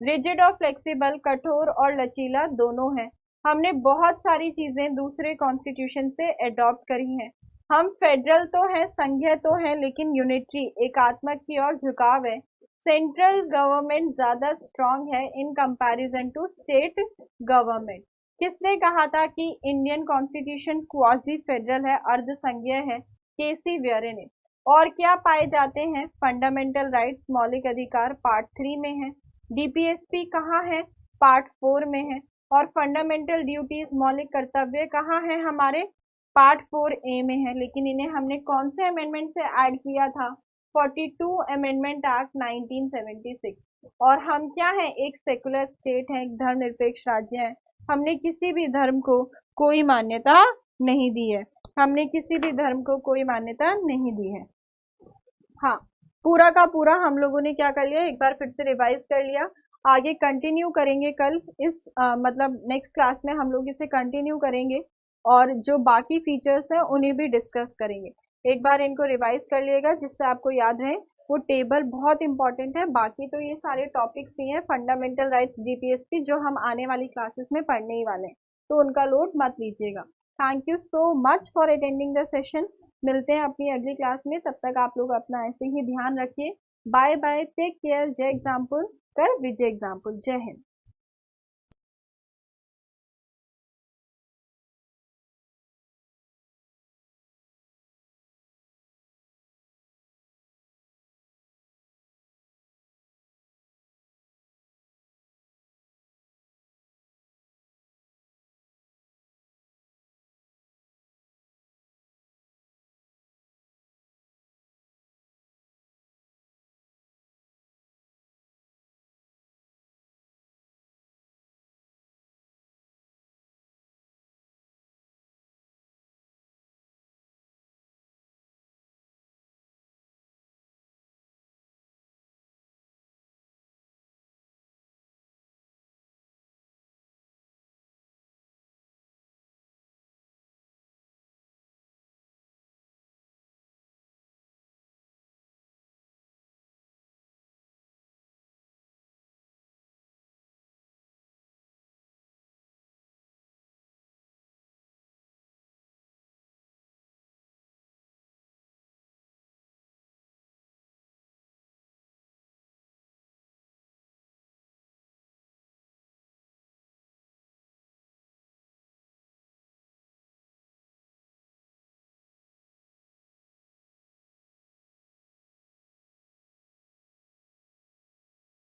रिजिड और फ्लेक्सिबल, कठोर और लचीला दोनों है। हमने बहुत सारी चीजें दूसरे कॉन्स्टिट्यूशन से अडॉप्ट करी हैं। हम फेडरल तो हैं, संघीय तो हैं, लेकिन यूनिटरी, एकात्मक की ओर झुकाव है। सेंट्रल गवर्नमेंट ज्यादा स्ट्रांग है in comparison to state government. किसने कहा था कि इंडियन कॉन्स्टिट्यूशन क्वाजी फेडरल है, अर्ध संघीय है? केसी व्यारे ने। और क्या पाए जाते हैं? फंडामेंटल राइट्स, मौलिक अधिकार पार्ट 3 में है। डीपीएसपी कहाँ है? पार्ट 4 में है। और फंडामेंटल ड्यूटीज, मौलिक कर्तव्य कहाँ है? हमारे पार्ट 4A में है। लेकिन इन्हें हमने कौन से अमेंडमेंट से ऐड किया था? 42 अमेंडमेंट एक्ट 1976। और हम क्या है? एक सेकुलर स्टेट है, एक धर्मनिरपेक्ष राज्य है। हमने किसी भी धर्म को कोई मान्यता नहीं दी है। हमने किसी भी धर्म को कोई मान्यता नहीं दी है। हाँ, पूरा का पूरा हम लोगों ने क्या कर लिया, एक बार फिर से रिवाइज कर लिया। आगे कंटिन्यू करेंगे कल इस मतलब नेक्स्ट क्लास में हम लोग इसे कंटिन्यू करेंगे और जो बाकी फीचर्स हैं उन्हें भी डिस्कस करेंगे। एक बार इनको रिवाइज कर लिएगा जिससे आपको याद रहे। वो टेबल बहुत इंपॉर्टेंट है। बाकी तो ये सारे टॉपिक्स ही हैं, फंडामेंटल राइट्स, जीपीएसपी, जो हम आने वाली क्लासेस में पढ़ने ही वाले हैं, तो उनका लोड मत लीजिएगा। Thank you so much for attending the session. मिलते हैं अपनी अगली क्लास में, तब तक आप लोग अपना ऐसे ही ध्यान रखिए। Bye bye, take care. जय एग्जाम्पल कर विजय एग्जाम्पल। जय हिंद।